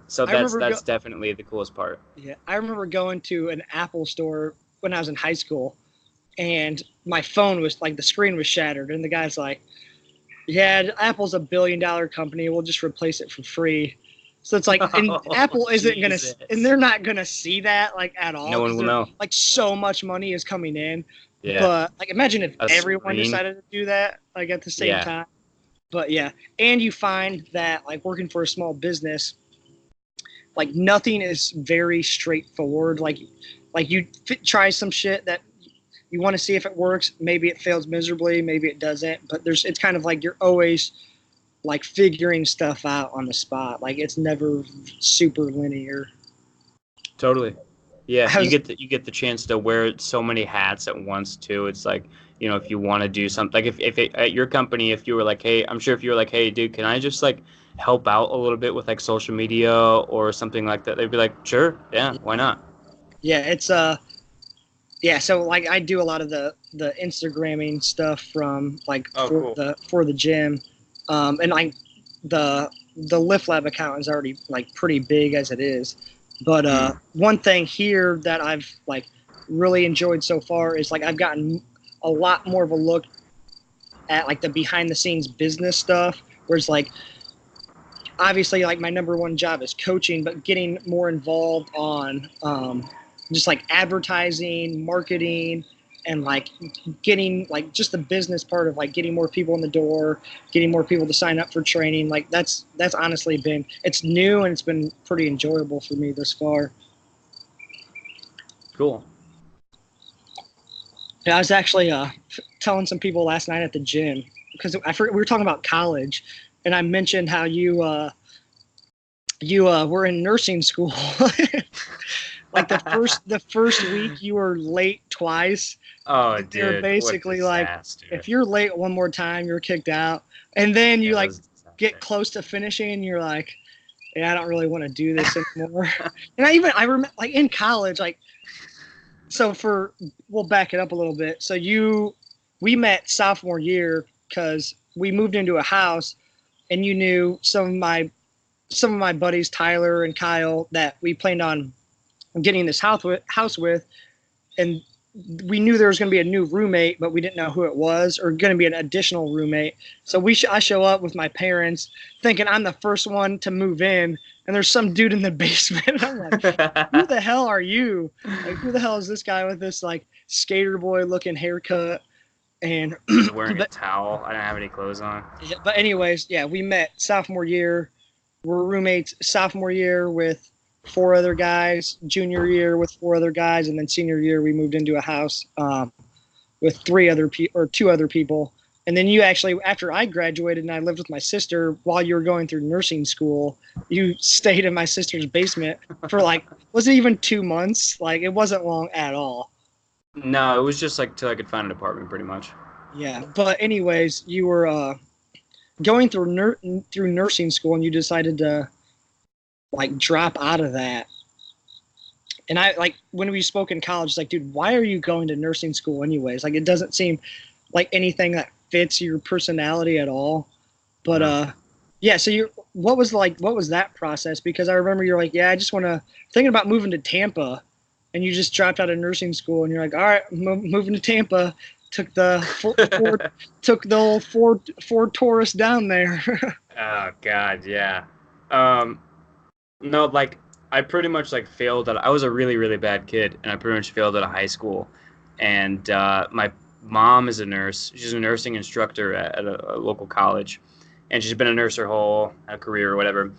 So I that's remember that's definitely the coolest part. yeah, I remember going to an Apple store when I was in high school, and my phone was like the screen was shattered, and the guy's like, "Yeah, Apple's $1 billion company. We'll just replace it for free." So it's like, and Oh, Apple isn't gonna, and Jesus. they're not gonna see that like at all No because one will they're know. like so much money is coming in. Yeah. But like, imagine if A everyone screen. decided to do that like at the same Yeah. time. But yeah, and you find that like working for a small business, like nothing is very straightforward. Like you try some shit that you want to see if it works. Maybe it fails miserably. Maybe it doesn't. But it's kind of like you're always like figuring stuff out on the spot. Like it's never super linear. Totally. Yeah, I was you get the chance to wear so many hats at once too. It's like, if you want to do something, like at your company, if you were like, hey, I'm sure if you were like, hey, dude, can I just like help out a little bit with like social media or something like that? They'd be like, sure, yeah, why not? yeah, it's yeah. So like I do a lot of the Instagramming stuff from like Oh, cool. for the gym, and like the the Lift Lab account is already like pretty big as it is. But one thing here that I've like really enjoyed so far is like I've gotten a lot more of a look at like the behind the scenes business stuff, whereas like obviously like my number one job is coaching, but getting more involved on just like advertising, marketing, and like getting like just the business part of like getting more people in the door, getting more people to sign up for training. Like that's honestly been, it's new and it's been pretty enjoyable for me thus far. Cool. Yeah, I was actually telling some people last night at the gym because I forget, we were talking about college, and I mentioned how you were in nursing school. Like the first week you were late twice. Oh, They're dude, basically what like, disaster. if you're late one more time, you're kicked out. And then you like get disaster. close to finishing, and you're like, yeah, I don't really want to do this anymore. And I remember like in college, like, so we'll back it up a little bit. So we met sophomore year because we moved into a house, and you knew some of my buddies, Tyler and Kyle, that we planned on getting this house with, and we knew there was going to be a new roommate, but we didn't know who it was, or going to be an additional roommate. So I show up with my parents thinking I'm the first one to move in, and there's some dude in the basement. I'm like, who the hell are you? Like, who the hell is this guy with this like skater boy looking haircut? And wearing a towel. I didn't have any clothes on. But anyways, yeah, we met sophomore year. We're roommates sophomore year with 4 other guys, junior year with 4 other guys, and then senior year we moved into a house with 2 other people. And then you actually, after I graduated and I lived with my sister while you were going through nursing school, you stayed in my sister's basement for like, was it even 2 months? Like, it wasn't long at all. No, it was just like till I could find an apartment, pretty much. Yeah, but anyways, you were going through nursing school, and you decided to like drop out of that. And I like, when we spoke in college, it's like, dude, why are you going to nursing school anyways? Like, it doesn't seem like anything that fits your personality at all. But yeah, so what was that process? Because I remember you're like, yeah, I just want to, thinking about moving to Tampa, and you just dropped out of nursing school, and you're like, all right, moving to Tampa. Took the old Ford Taurus down there. Oh God, yeah. No, like I pretty much like failed I was a really, really bad kid, and I pretty much failed out of high school. And my mom is a nurse. She's a nursing instructor at a local college, and she's been a nurse her whole career or whatever.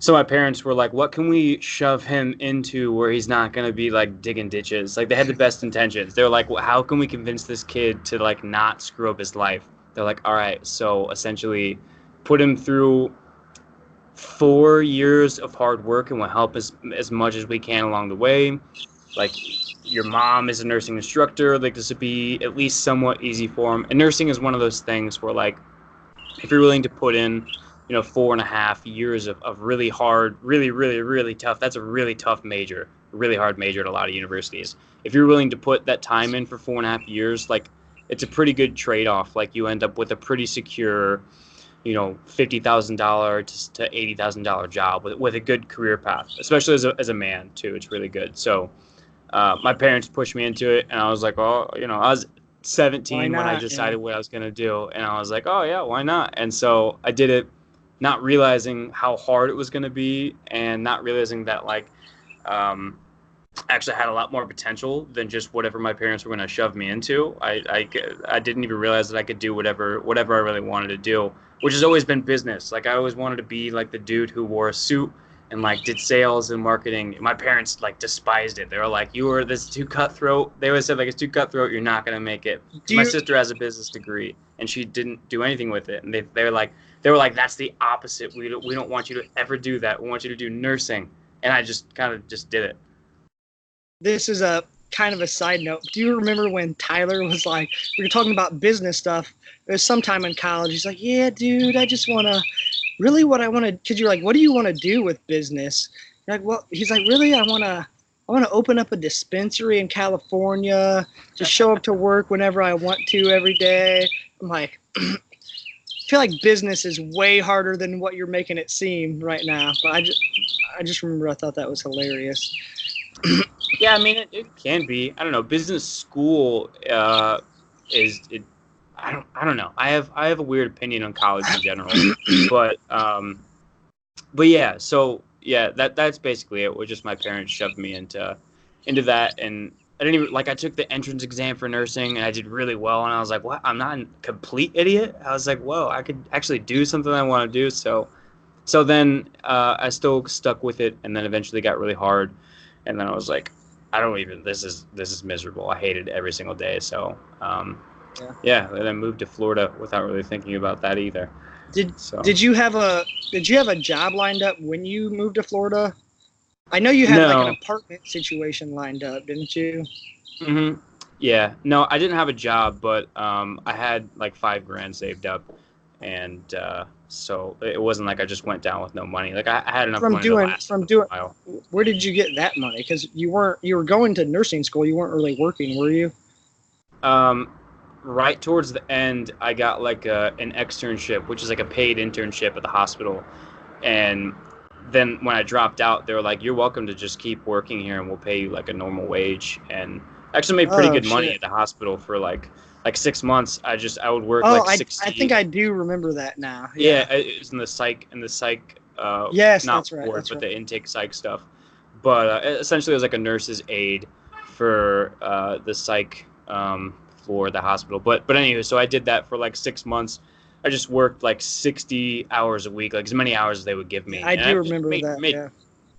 So my parents were like, what can we shove him into where he's not going to be like digging ditches? Like, they had the best intentions. They were like, well, how can we convince this kid to like not screw up his life? They're like, all right, so essentially put him through 4 years of hard work, and we'll help as much as we can along the way. Like, your mom is a nursing instructor. Like, this would be at least somewhat easy for him. And nursing is one of those things where, like, if you're willing to put in, 4.5 years of really hard, really, really, really tough. That's a really tough major, really hard major at a lot of universities. If you're willing to put that time in for 4.5 years, like, it's a pretty good trade-off. Like, you end up with a pretty secure, $50,000 to $80,000 job with a good career path, especially as a man too. It's really good. So my parents pushed me into it, and I was like, I was 17 when I decided what I was going to do, and I was like, oh yeah, why not? And so I did it, not realizing how hard it was going to be, and not realizing that like actually had a lot more potential than just whatever my parents were going to shove me into. I didn't even realize that I could do whatever I really wanted to do, which has always been business. Like, I always wanted to be like the dude who wore a suit and like did sales and marketing. My parents like despised it. They were like, this too cutthroat. They always said like, it's too cutthroat, you're not going to make it. My sister has a business degree, and she didn't do anything with it. And they were like, that's the opposite. We don't want you to ever do that. We want you to do nursing. And I just kind of just did it. This is a kind of a side note. Do you remember when Tyler was like, we were talking about business stuff? It was sometime in college. He's like, yeah, dude, I just want to, really what I want to, because you're like, what do you want to do with business? You're like, well, he's like, really, I want to open up a dispensary in California, just show up to work whenever I want to every day. I'm like, feel like business is way harder than what you're making it seem right now. But I just remember I thought that was hilarious. Yeah, I mean it can be. I don't know. Business school is it. I don't know. I have a weird opinion on college in general, but yeah. So yeah, that's basically it. It was just my parents shoved me into that, and I didn't even like. I took the entrance exam for nursing, and I did really well. And I was like, "What? I'm not a complete idiot." I was like, "Whoa, I could actually do something I want to do." So then I still stuck with it, and then eventually got really hard, and then I was like, "I don't even. This is miserable. I hated it every single day." So Yeah. yeah, and I moved to Florida without really thinking about that either. So Did you have a job lined up when you moved to Florida? I know you had like an no. apartment situation lined up, didn't you? hmm Yeah, no, I didn't have a job, but I had like 5 grand saved up, and so it wasn't like I just went down with no money. Like I had enough money to last From me for doing a while. where did you get that money? Because you were going to nursing school. You weren't really working, were you? Um, right towards the end, I got like an externship, which is like a paid internship at the hospital, and then when I dropped out, they were like, "You're welcome to just keep working here, and we'll pay you like a normal wage." And I actually made pretty Oh good money shit. at the hospital for like 6 months. I would work Oh, like I think 60. I do remember that now. Yeah, Yeah. it was in the psych, Yes, not that's right. ward, That's but right. the intake psych stuff. But essentially, it was like a nurse's aide for the psych for the hospital. But anyway, so I did that for like 6 months. I just worked like 60 hours a week, like as many hours as they would give Yeah, me, I and do I just remember that. Yeah.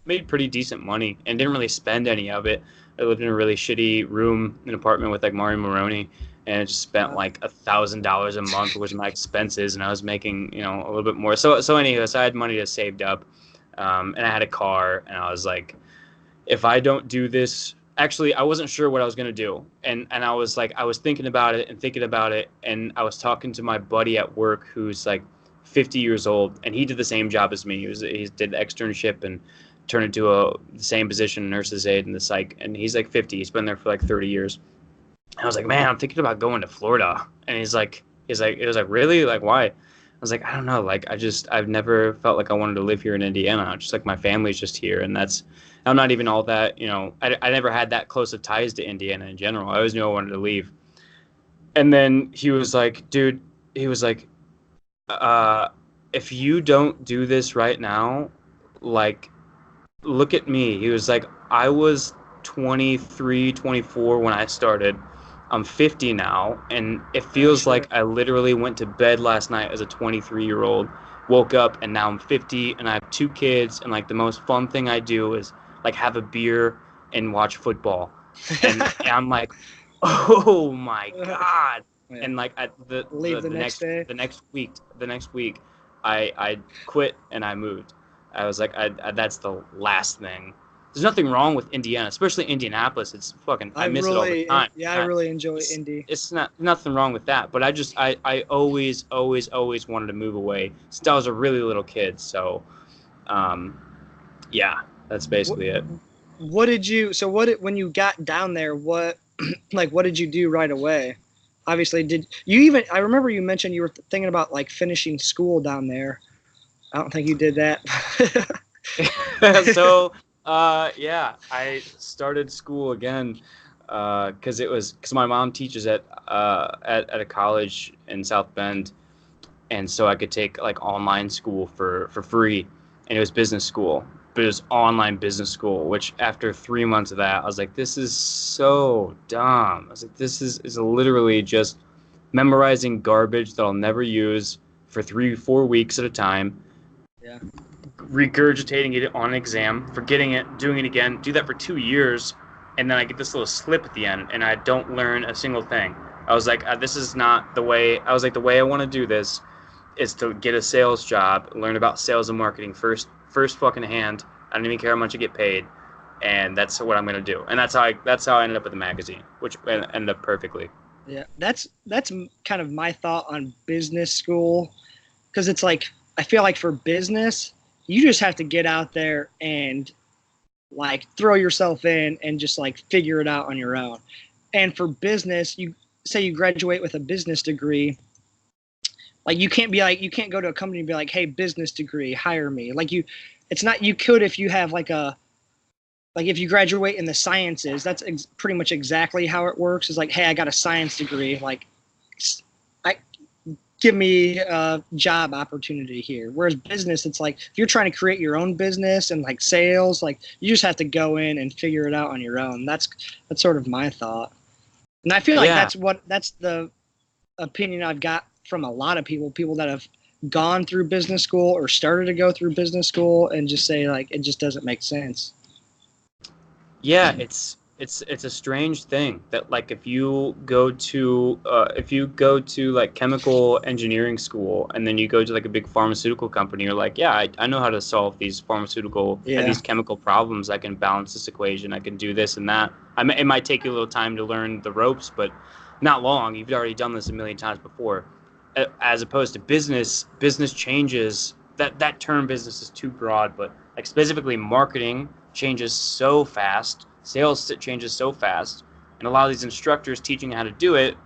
made pretty decent money and didn't really spend any of it. I lived in a really shitty room, an apartment with like Mario Moroni, and just spent like $1,000 a month was my expenses, and I was making a little bit more. So anyway, so I had money to saved up, and I had a car, and I was like, if I don't do this, actually, I wasn't sure what I was gonna do, and I was like, I was thinking about it and thinking about it, and I was talking to my buddy at work who's like 50 years old, and he did the same job as me. He did the externship and turned into the same position, nurse's aide in the psych, and he's like 50. He's been there for like 30 years. And I was like, man, I'm thinking about going to Florida, and it was like, really? Like, why? I was like, I don't know. Like, I've never felt like I wanted to live here in Indiana. Just like my family's just here, and I'm not even all that, I never had that close of ties to Indiana in general. I always knew I wanted to leave. And then he was like, dude, he was like, uh, if you don't do this right now, like, look at me. He was like, I was 23, 24 when I started. I'm 50 now, and it Oh feels like shit. I literally went to bed last night as a 23-year-old, woke up, and now I'm 50, and I have 2 kids, and like the most fun thing I do is like have a beer and watch football. And I'm like, oh my God. Yeah. And like at Leave the next day. the next week, I quit and I moved. I was like, that's the last thing. There's nothing wrong with Indiana, especially Indianapolis. It's fucking, I miss it all the time. I really enjoy It's, Indy. it's not nothing wrong with that, but I always, always, always wanted to move away since I was a really little kid. So, um, yeah, that's What, basically it. what did you? So when you got down there? What like what did you do right away? Obviously, did you even? I remember you mentioned you were thinking about like finishing school down there. I don't think you did that. So, yeah, I started school again because my mom teaches at a college in South Bend, and so I could take like online school for free, and it was business school, but it was online business school. Which after 3 months of that, I was like, this is so dumb. I was like, this is literally just memorizing garbage that I'll never use for 3 4 weeks at a time, Yeah. regurgitating it on an exam, forgetting it, doing it again, do that for 2 years, and then I get this little slip at the end, and I don't learn a single thing. I was like, this is not the way. I was like, the way I want to do this is to get a sales job, learn about sales and marketing first fucking hand. I don't even care how much I get paid, and that's what I'm gonna do. And that's how I ended up with the magazine, which ended up perfectly. Yeah, that's kind of my thought on business school, because it's like I feel like for business, you just have to get out there and like throw yourself in and just like figure it out on your own. And for business, you say you graduate with a business degree, Like you can't go to a company and be like, hey, business degree, hire me. It's not, you could if you have like if you graduate in the sciences, that's pretty much exactly how it works. It's like, hey, I got a science degree. Like, I give me a job opportunity here. Whereas business, it's like if you're trying to create your own business and like sales, like you just have to go in and figure it out on your own. That's sort of my thought. And I feel like Yeah. that's the opinion I've got from a lot of people that have gone through business school or started to go through business school and just say like it just doesn't make sense. Yeah, it's a strange thing that like if you go to like chemical engineering school and then you go to like a big pharmaceutical company, you're like, yeah, I know how to solve these Yeah. these chemical problems. I can balance this equation. I can do this and that. It might take you a little time to learn the ropes, but not long. You've already done this a million times before. As opposed to business changes. That term business is too broad, but like specifically marketing changes so fast, sales changes so fast, and a lot of these instructors teaching how to do it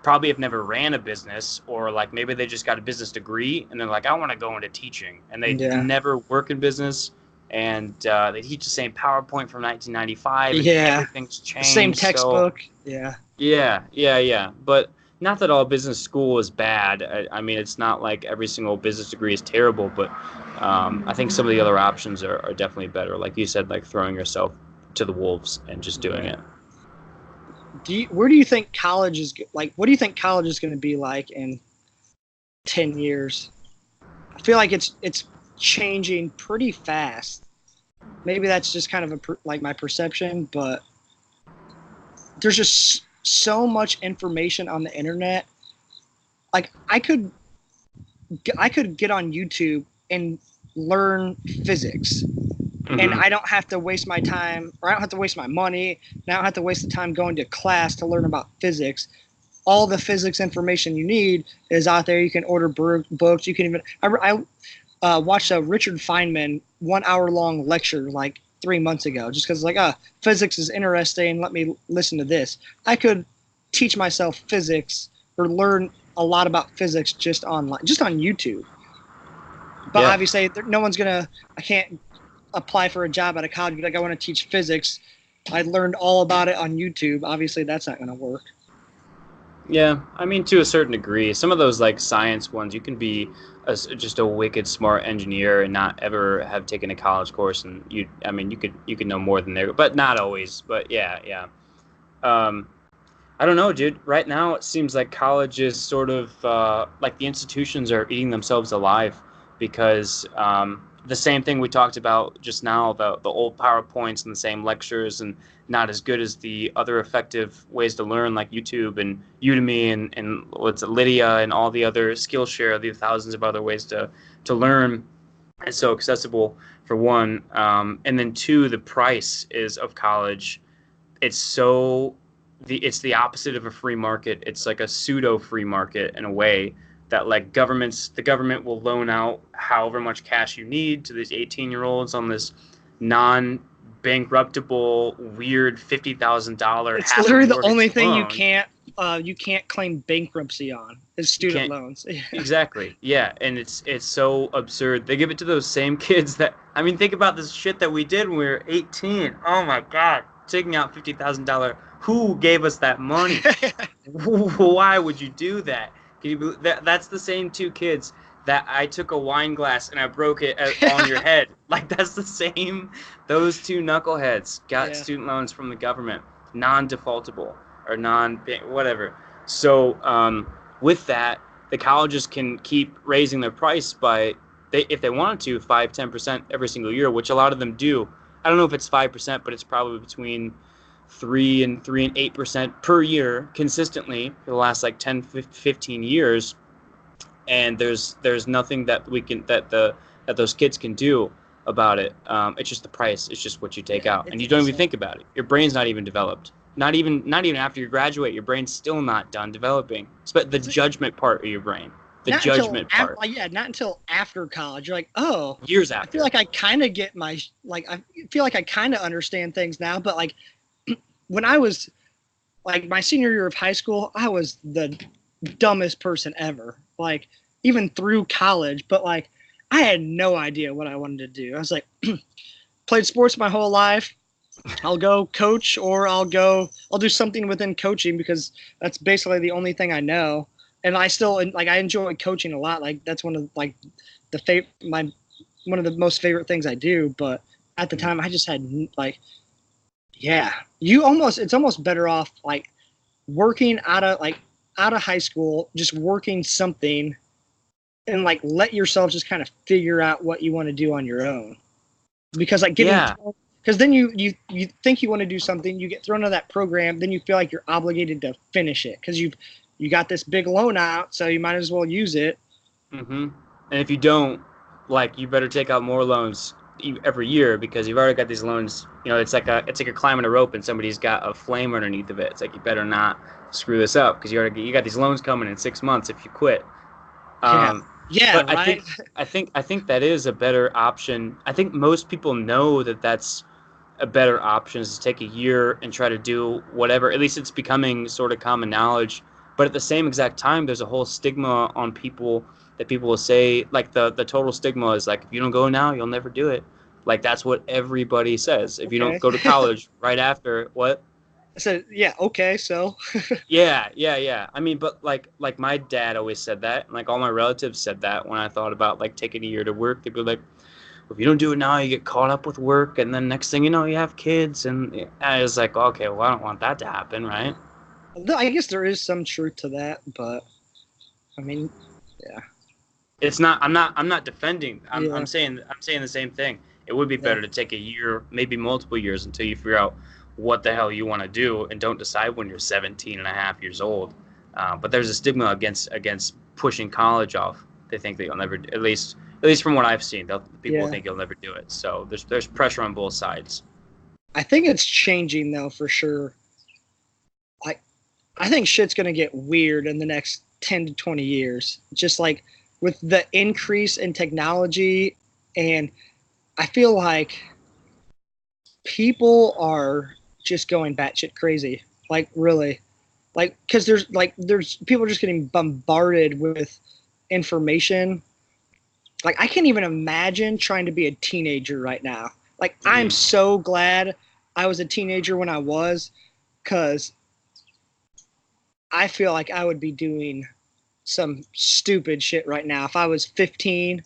probably have never ran a business, or like maybe they just got a business degree and they're like, I want to go into teaching, and they Yeah. never work in business, and they teach the same PowerPoint from 1995, and Yeah. everything's changed. Same So textbook. Yeah. yeah. But not that all business school is bad. I mean, it's not like every single business degree is terrible, but I think some of the other options are definitely better. Like you said, like throwing yourself to the wolves and just doing Right. it. Where do you think college is like? What do you think college is going to be like in 10 years? I feel like it's changing pretty fast. Maybe that's just kind of like my perception, but there's just so much information on the internet. Like I could get on YouTube and learn physics, and Mm-hmm. I don't have to waste my time, or I don't have to waste my money, and I don't have to waste the time going to class to learn about physics. All the physics information you need is out there. You can order books. You can even I watched a Richard Feynman 1 hour long lecture like 3 months ago, just because like physics is interesting. Let me listen to this. I could teach myself physics or learn a lot about physics just online, just on YouTube. But Yeah. obviously, no one's gonna. I can't apply for a job at a college. But like, I want to teach physics. I learned all about it on YouTube. Obviously, that's not going to work. Yeah, I mean, to a certain degree, some of those like science ones, you can be just a wicked smart engineer and not ever have taken a college course, and I mean, you could know more than there, but not always. But yeah. Um, I don't know, dude. Right now, it seems like college is sort of like the institutions are eating themselves alive because the same thing we talked about just now, the old PowerPoints and the same lectures, and not as good as the other effective ways to learn, like YouTube and Udemy and what's it, Lydia and all the other Skillshare, the thousands of other ways to learn. It's so accessible for one, and then two, the price is of college. It's so it's the opposite of a free market. It's like a pseudo free market in a way that like the government will loan out however much cash you need to these 18-year-olds on this non bankruptable weird $50,000 It's half a literally the mortgage only thing loan. you can't claim bankruptcy on is You student can't loans. exactly. Yeah, and it's so absurd. They give it to those same kids that I mean think about this shit that we did when we were 18. Oh my god, taking out $50,000. Who gave us that money? Why would you do that? Can you that's the same two kids that I took a wine glass and I broke it on your head. Like that's the same. Those two knuckleheads got Yeah. student loans from the government, non-defaultable or non whatever. So with that, the colleges can keep raising their price by if they wanted to 5-10% every single year, which a lot of them do. I don't know if it's 5%, but it's probably between 3 and 8% per year consistently for the last like 10 15 years, and there's nothing that we can that those kids can do about it. It's just the price. It's just what you take Yeah, out, and it's you don't even insane. think about it. Your brain's not even developed. Not even after you graduate, your brain's still not done developing. But the judgment part of your brain, the Not until judgment part, not until after college. You're like, oh, years I feel after. like I kind of get I feel like I kind of understand things now. But like when I was like my senior year of high school, I was the dumbest person ever. Like even through college, but like I had no idea what I wanted to do. I was like, played sports my whole life. I'll go coach, or I'll do something within coaching because that's basically the only thing I know. And I still like I enjoy coaching a lot. Like that's one of like one of the most favorite things I do. But at the time, I just had like, yeah, it's almost better off like working out of high school, just working something, and like let yourself just kind of figure out what you want to do on your own. Because like because then you think you want to do something, you get thrown into that program, then you feel like you're obligated to finish it because you got this big loan out, so you might as well use it. Mm-hmm. And if you don't, like, you better take out more loans every year because you've already got these loans. You know, it's like a climbing a rope and somebody's got a flame underneath of it. It's like you better not screw this up because you got these loans coming in 6 months if you quit. Yeah, but right. I think that is a better option. I think most people know that that's a better option is to take a year and try to do whatever. At least it's becoming sort of common knowledge. But at the same exact time, there's a whole stigma on people that people will say, like the total stigma is like, if you don't go now, you'll never do it. Like that's what everybody says. If you don't go to college right after, what? I said, yeah, okay, so. Yeah. I mean, but like my dad always said that, and like all my relatives said that when I thought about like taking a year to work, they'd be like, if you don't do it now, you get caught up with work, and then next thing you know, you have kids, and I was like, okay, well, I don't want that to happen, right? I guess there is some truth to that, but I mean, yeah. It's not. I'm not defending. Yeah. I'm saying the same thing. It would be better to take a year, maybe multiple years, until you figure out what the hell you want to do, and don't decide when you're 17 and a half years old. But there's a stigma against pushing college off. They think that you'll never, at least from what I've seen, people think you'll never do it. So there's pressure on both sides. I think it's changing though for sure. I think shit's gonna get weird in the next 10 to 20 years. Just like with the increase in technology, and I feel like people are just going batshit crazy. Like really, like because there's people are just getting bombarded with information. Like I can't even imagine trying to be a teenager right now. Like I'm so glad I was a teenager when I was, because I feel like I would be doing some stupid shit right now if I was 15.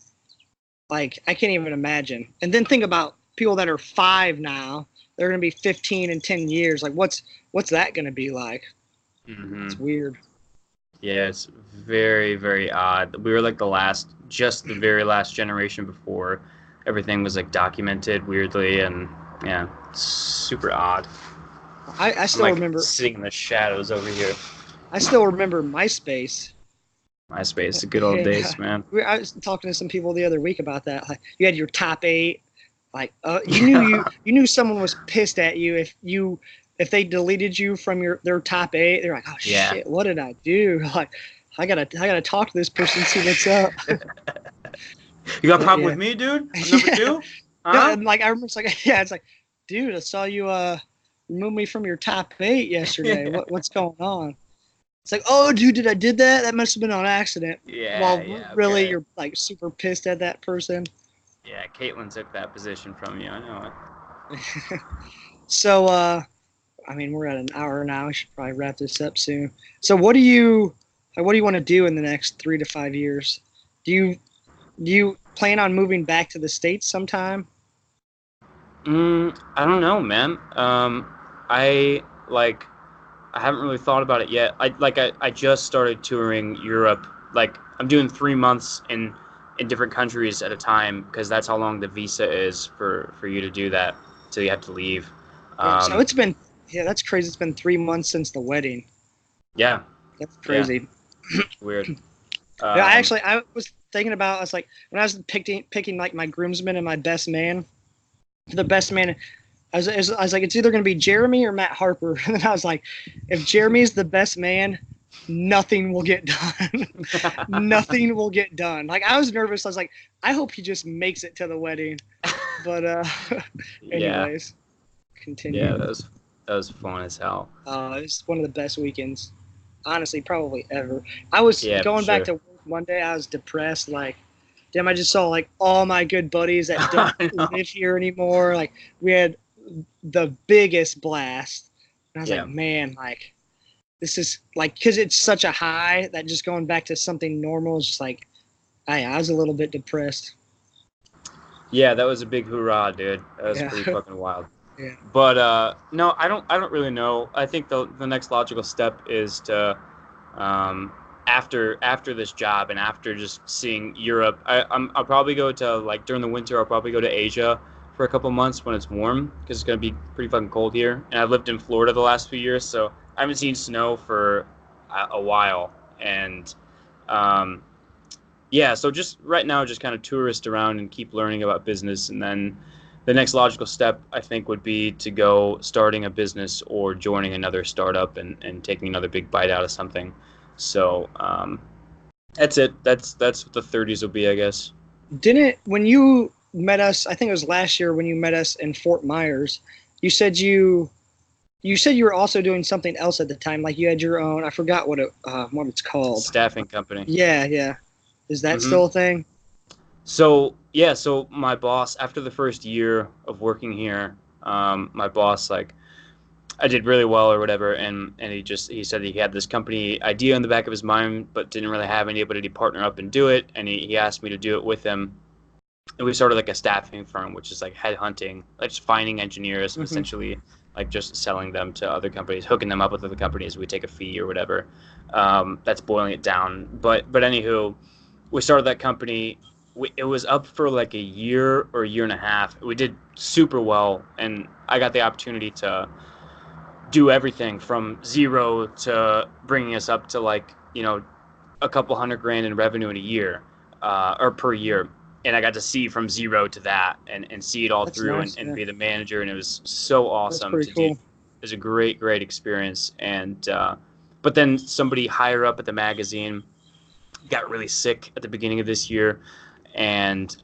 Like I can't even imagine. And then think about people that are 5 now. They're going to be 15 in 10 years. Like what's that going to be like? It's weird. Yeah, it's very, very odd. We were like the very last generation before everything was like documented weirdly, and yeah, super odd. I still remember sitting in the shadows over here. I still remember MySpace. MySpace, the good old days, man. I was talking to some people the other week about that. Like, you had your top 8. Like you knew someone was pissed at you if they deleted you from their top 8. They're like, oh shit, what did I do? Like I gotta talk to this person, see what's up. You got a problem with me, dude? I'm number 2? Huh? No, and like I remember, it's like, dude, I saw you remove me from your top 8 yesterday. What's going on? It's like, oh, dude, I did that? That must have been on accident. Really, you're like super pissed at that person. Yeah, Caitlin took that position from you. I know it. So, I mean, we're at an hour now. We should probably wrap this up soon. So, what do you want to do in the next 3 to 5 years? Do you plan on moving back to the States sometime? I don't know, man. I haven't really thought about it yet. I just started touring Europe. Like I'm doing 3 months in different countries at a time because that's how long the visa is for you to do that. So you have to leave. So it's been that's crazy. It's been 3 months since the wedding. Yeah, that's crazy. Yeah. Weird. I was thinking about. I was like, when I was picking like my groomsmen and my best man. The best man. I was like, it's either going to be Jeremy or Matt Harper. And then I was like, if Jeremy's the best man, nothing will get done. Nothing will get done. Like, I was nervous. I was like, I hope he just makes it to the wedding. But anyways, continue. Yeah, that was fun as hell. It's one of the best weekends, honestly, probably ever. I was going back to work one day I was depressed. Like, damn, I just saw like all my good buddies that don't I know. live here anymore. Like, we had the biggest blast. And I was Yeah. like, man, like, this is like, because it's such a high that just going back to something normal is just like, I was a little bit depressed. Yeah, that was a big hoorah, dude. That was Yeah. pretty fucking wild. Yeah. But no, I don't really know. I think the next logical step is to after this job and after just seeing Europe, I'll probably go to, like, during the winter. I'll probably go to Asia for a couple months when it's warm, because it's gonna be pretty fucking cold here. And I've lived in Florida the last few years, so I haven't seen snow for a while. And um, yeah, so just right now, just kind of tourist around and keep learning about business. And then the next logical step, I think, would be to go starting a business or joining another startup and taking another big bite out of something. So that's it. That's what the 30s will be, I guess. Didn't, when you met us, I think it was last year when you met us in Fort Myers, you said you were also doing something else at the time, like you had your own, I forgot what it's called. Staffing company. Yeah, yeah. Is that Hmm. still a thing? So yeah, so my boss, after the first year of working here, my boss, like, I did really well or whatever, and he said he had this company idea in the back of his mind, but didn't really have anybody to partner up and do it, and he asked me to do it with him. And we started like a staffing firm, which is like headhunting, like just finding engineers, and Hmm. essentially like just selling them to other companies, hooking them up with other companies. We take a fee or whatever. That's boiling it down. But anywho, we started that company. It was up for like a year or a year and a half. We did super well, and I got the opportunity to do everything from zero to bringing us up to, like, a couple $100,000 in revenue in a year, or per year. And I got to see from zero to that, and see it all That's through, nice. and Yeah, be the manager. And it was so that's awesome pretty to do. It cool. was a great experience. And but then somebody higher up at the magazine got really sick at the beginning of this year, and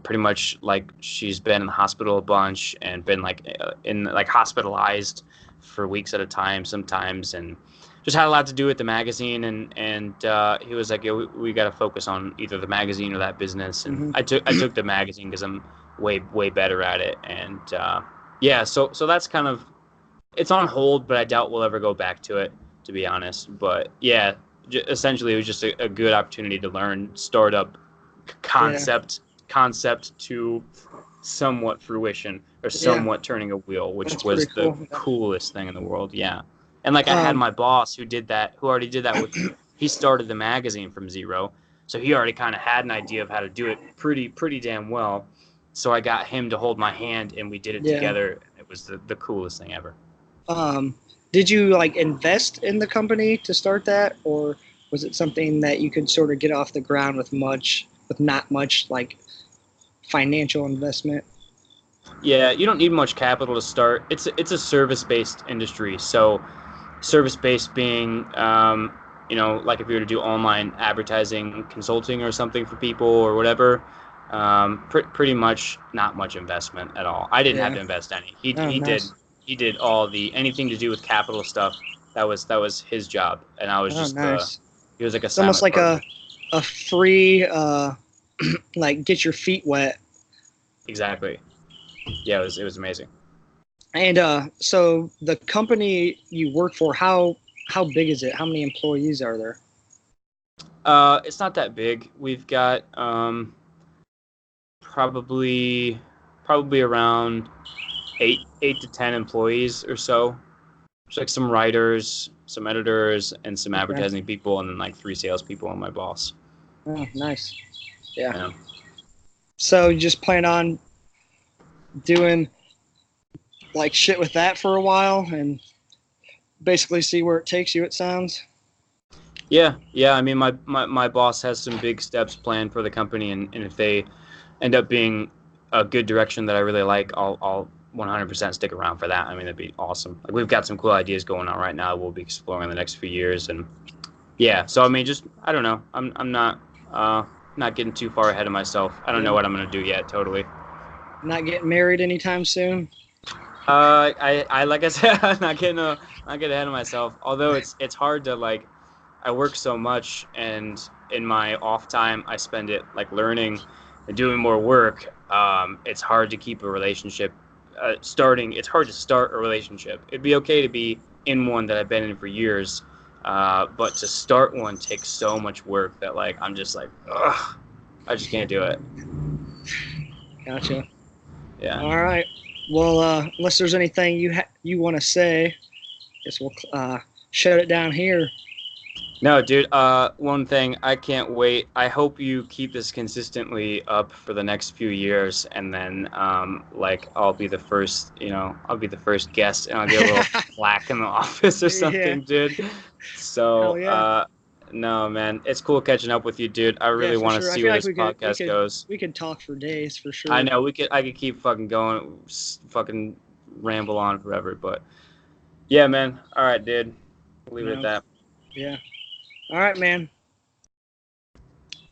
pretty much, like, she's been in the hospital a bunch and been like in like hospitalized for weeks at a time sometimes, and just had a lot to do with the magazine. And he was like, yeah, we got to focus on either the magazine or that business. And Hmm. I took the magazine because I'm way better at it. And yeah, so that's kind of, it's on hold, but I doubt we'll ever go back to it, to be honest. But yeah, essentially, it was just a good opportunity to learn startup Yeah, concept to somewhat fruition, or yeah. somewhat turning a wheel, which That's pretty was the cool. Yeah. coolest thing in the world. Yeah. And like, I had Um, my boss who already did that with me. He started the magazine from zero, so he already kind of had an idea of how to do it pretty damn well. So I got him to hold my hand, and we did it yeah. together. It was the coolest thing ever. Um, did you like invest in the company to start that, or was it something that you could sort of get off the ground with not much like financial investment? Yeah, you don't need much capital to start. It's a service-based industry. So service-based being, like, if you were to do online advertising consulting or something for people or whatever, pretty much not much investment at all. I didn't have Yeah. to invest any. He Oh, he did nice. he did all the anything to do with capital stuff. That was his job, and I was Oh, just nice. he was like a It's almost silent like partner. a free like get your feet wet. Exactly. Yeah, it was amazing. And so the company you work for, how big is it? How many employees are there? It's not that big. We've got probably probably around eight to 10 employees or so. There's like some writers, some editors, and some Okay. advertising people, and then like three salespeople and my boss. Oh, nice. Yeah. Yeah. So you just plan on doing like shit with that for a while and basically see where it takes you, it sounds. Yeah. I mean, my boss has some big steps planned for the company, and if they end up being a good direction that I really like, I'll 100% stick around for that. I mean, that'd be awesome. Like, we've got some cool ideas going on right now. We'll be exploring in the next few years, and yeah. So I mean, just, I don't know. I'm not getting too far ahead of myself. I don't know Yeah. what I'm gonna do yet. Totally. Not getting married anytime soon. I like I said, not getting ahead of myself. Although it's hard to, like, I work so much, and in my off time, I spend it like learning and doing more work. It's hard to keep a relationship starting. It's hard to start a relationship. It'd be okay to be in one that I've been in for years, but to start one takes so much work that like I'm just like, ugh, I just can't do it. Gotcha. Yeah. All right. Well, unless there's anything you want to say, guess we'll shut it down here. No, dude. One thing, I can't wait. I hope you keep this consistently up for the next few years, and then, like, I'll be the first. I'll be the first guest, and I'll get a little plaque in the office or Yeah. something, dude. So, Hell yeah. no, man, it's cool catching up with you, dude. I Yeah, really for want to sure. I see feel where like this podcast goes. we could talk for days for I sure. know I could keep fucking going, fucking ramble on forever, but yeah, man. All right, dude. Leave it at No. that. Yeah. All right, man.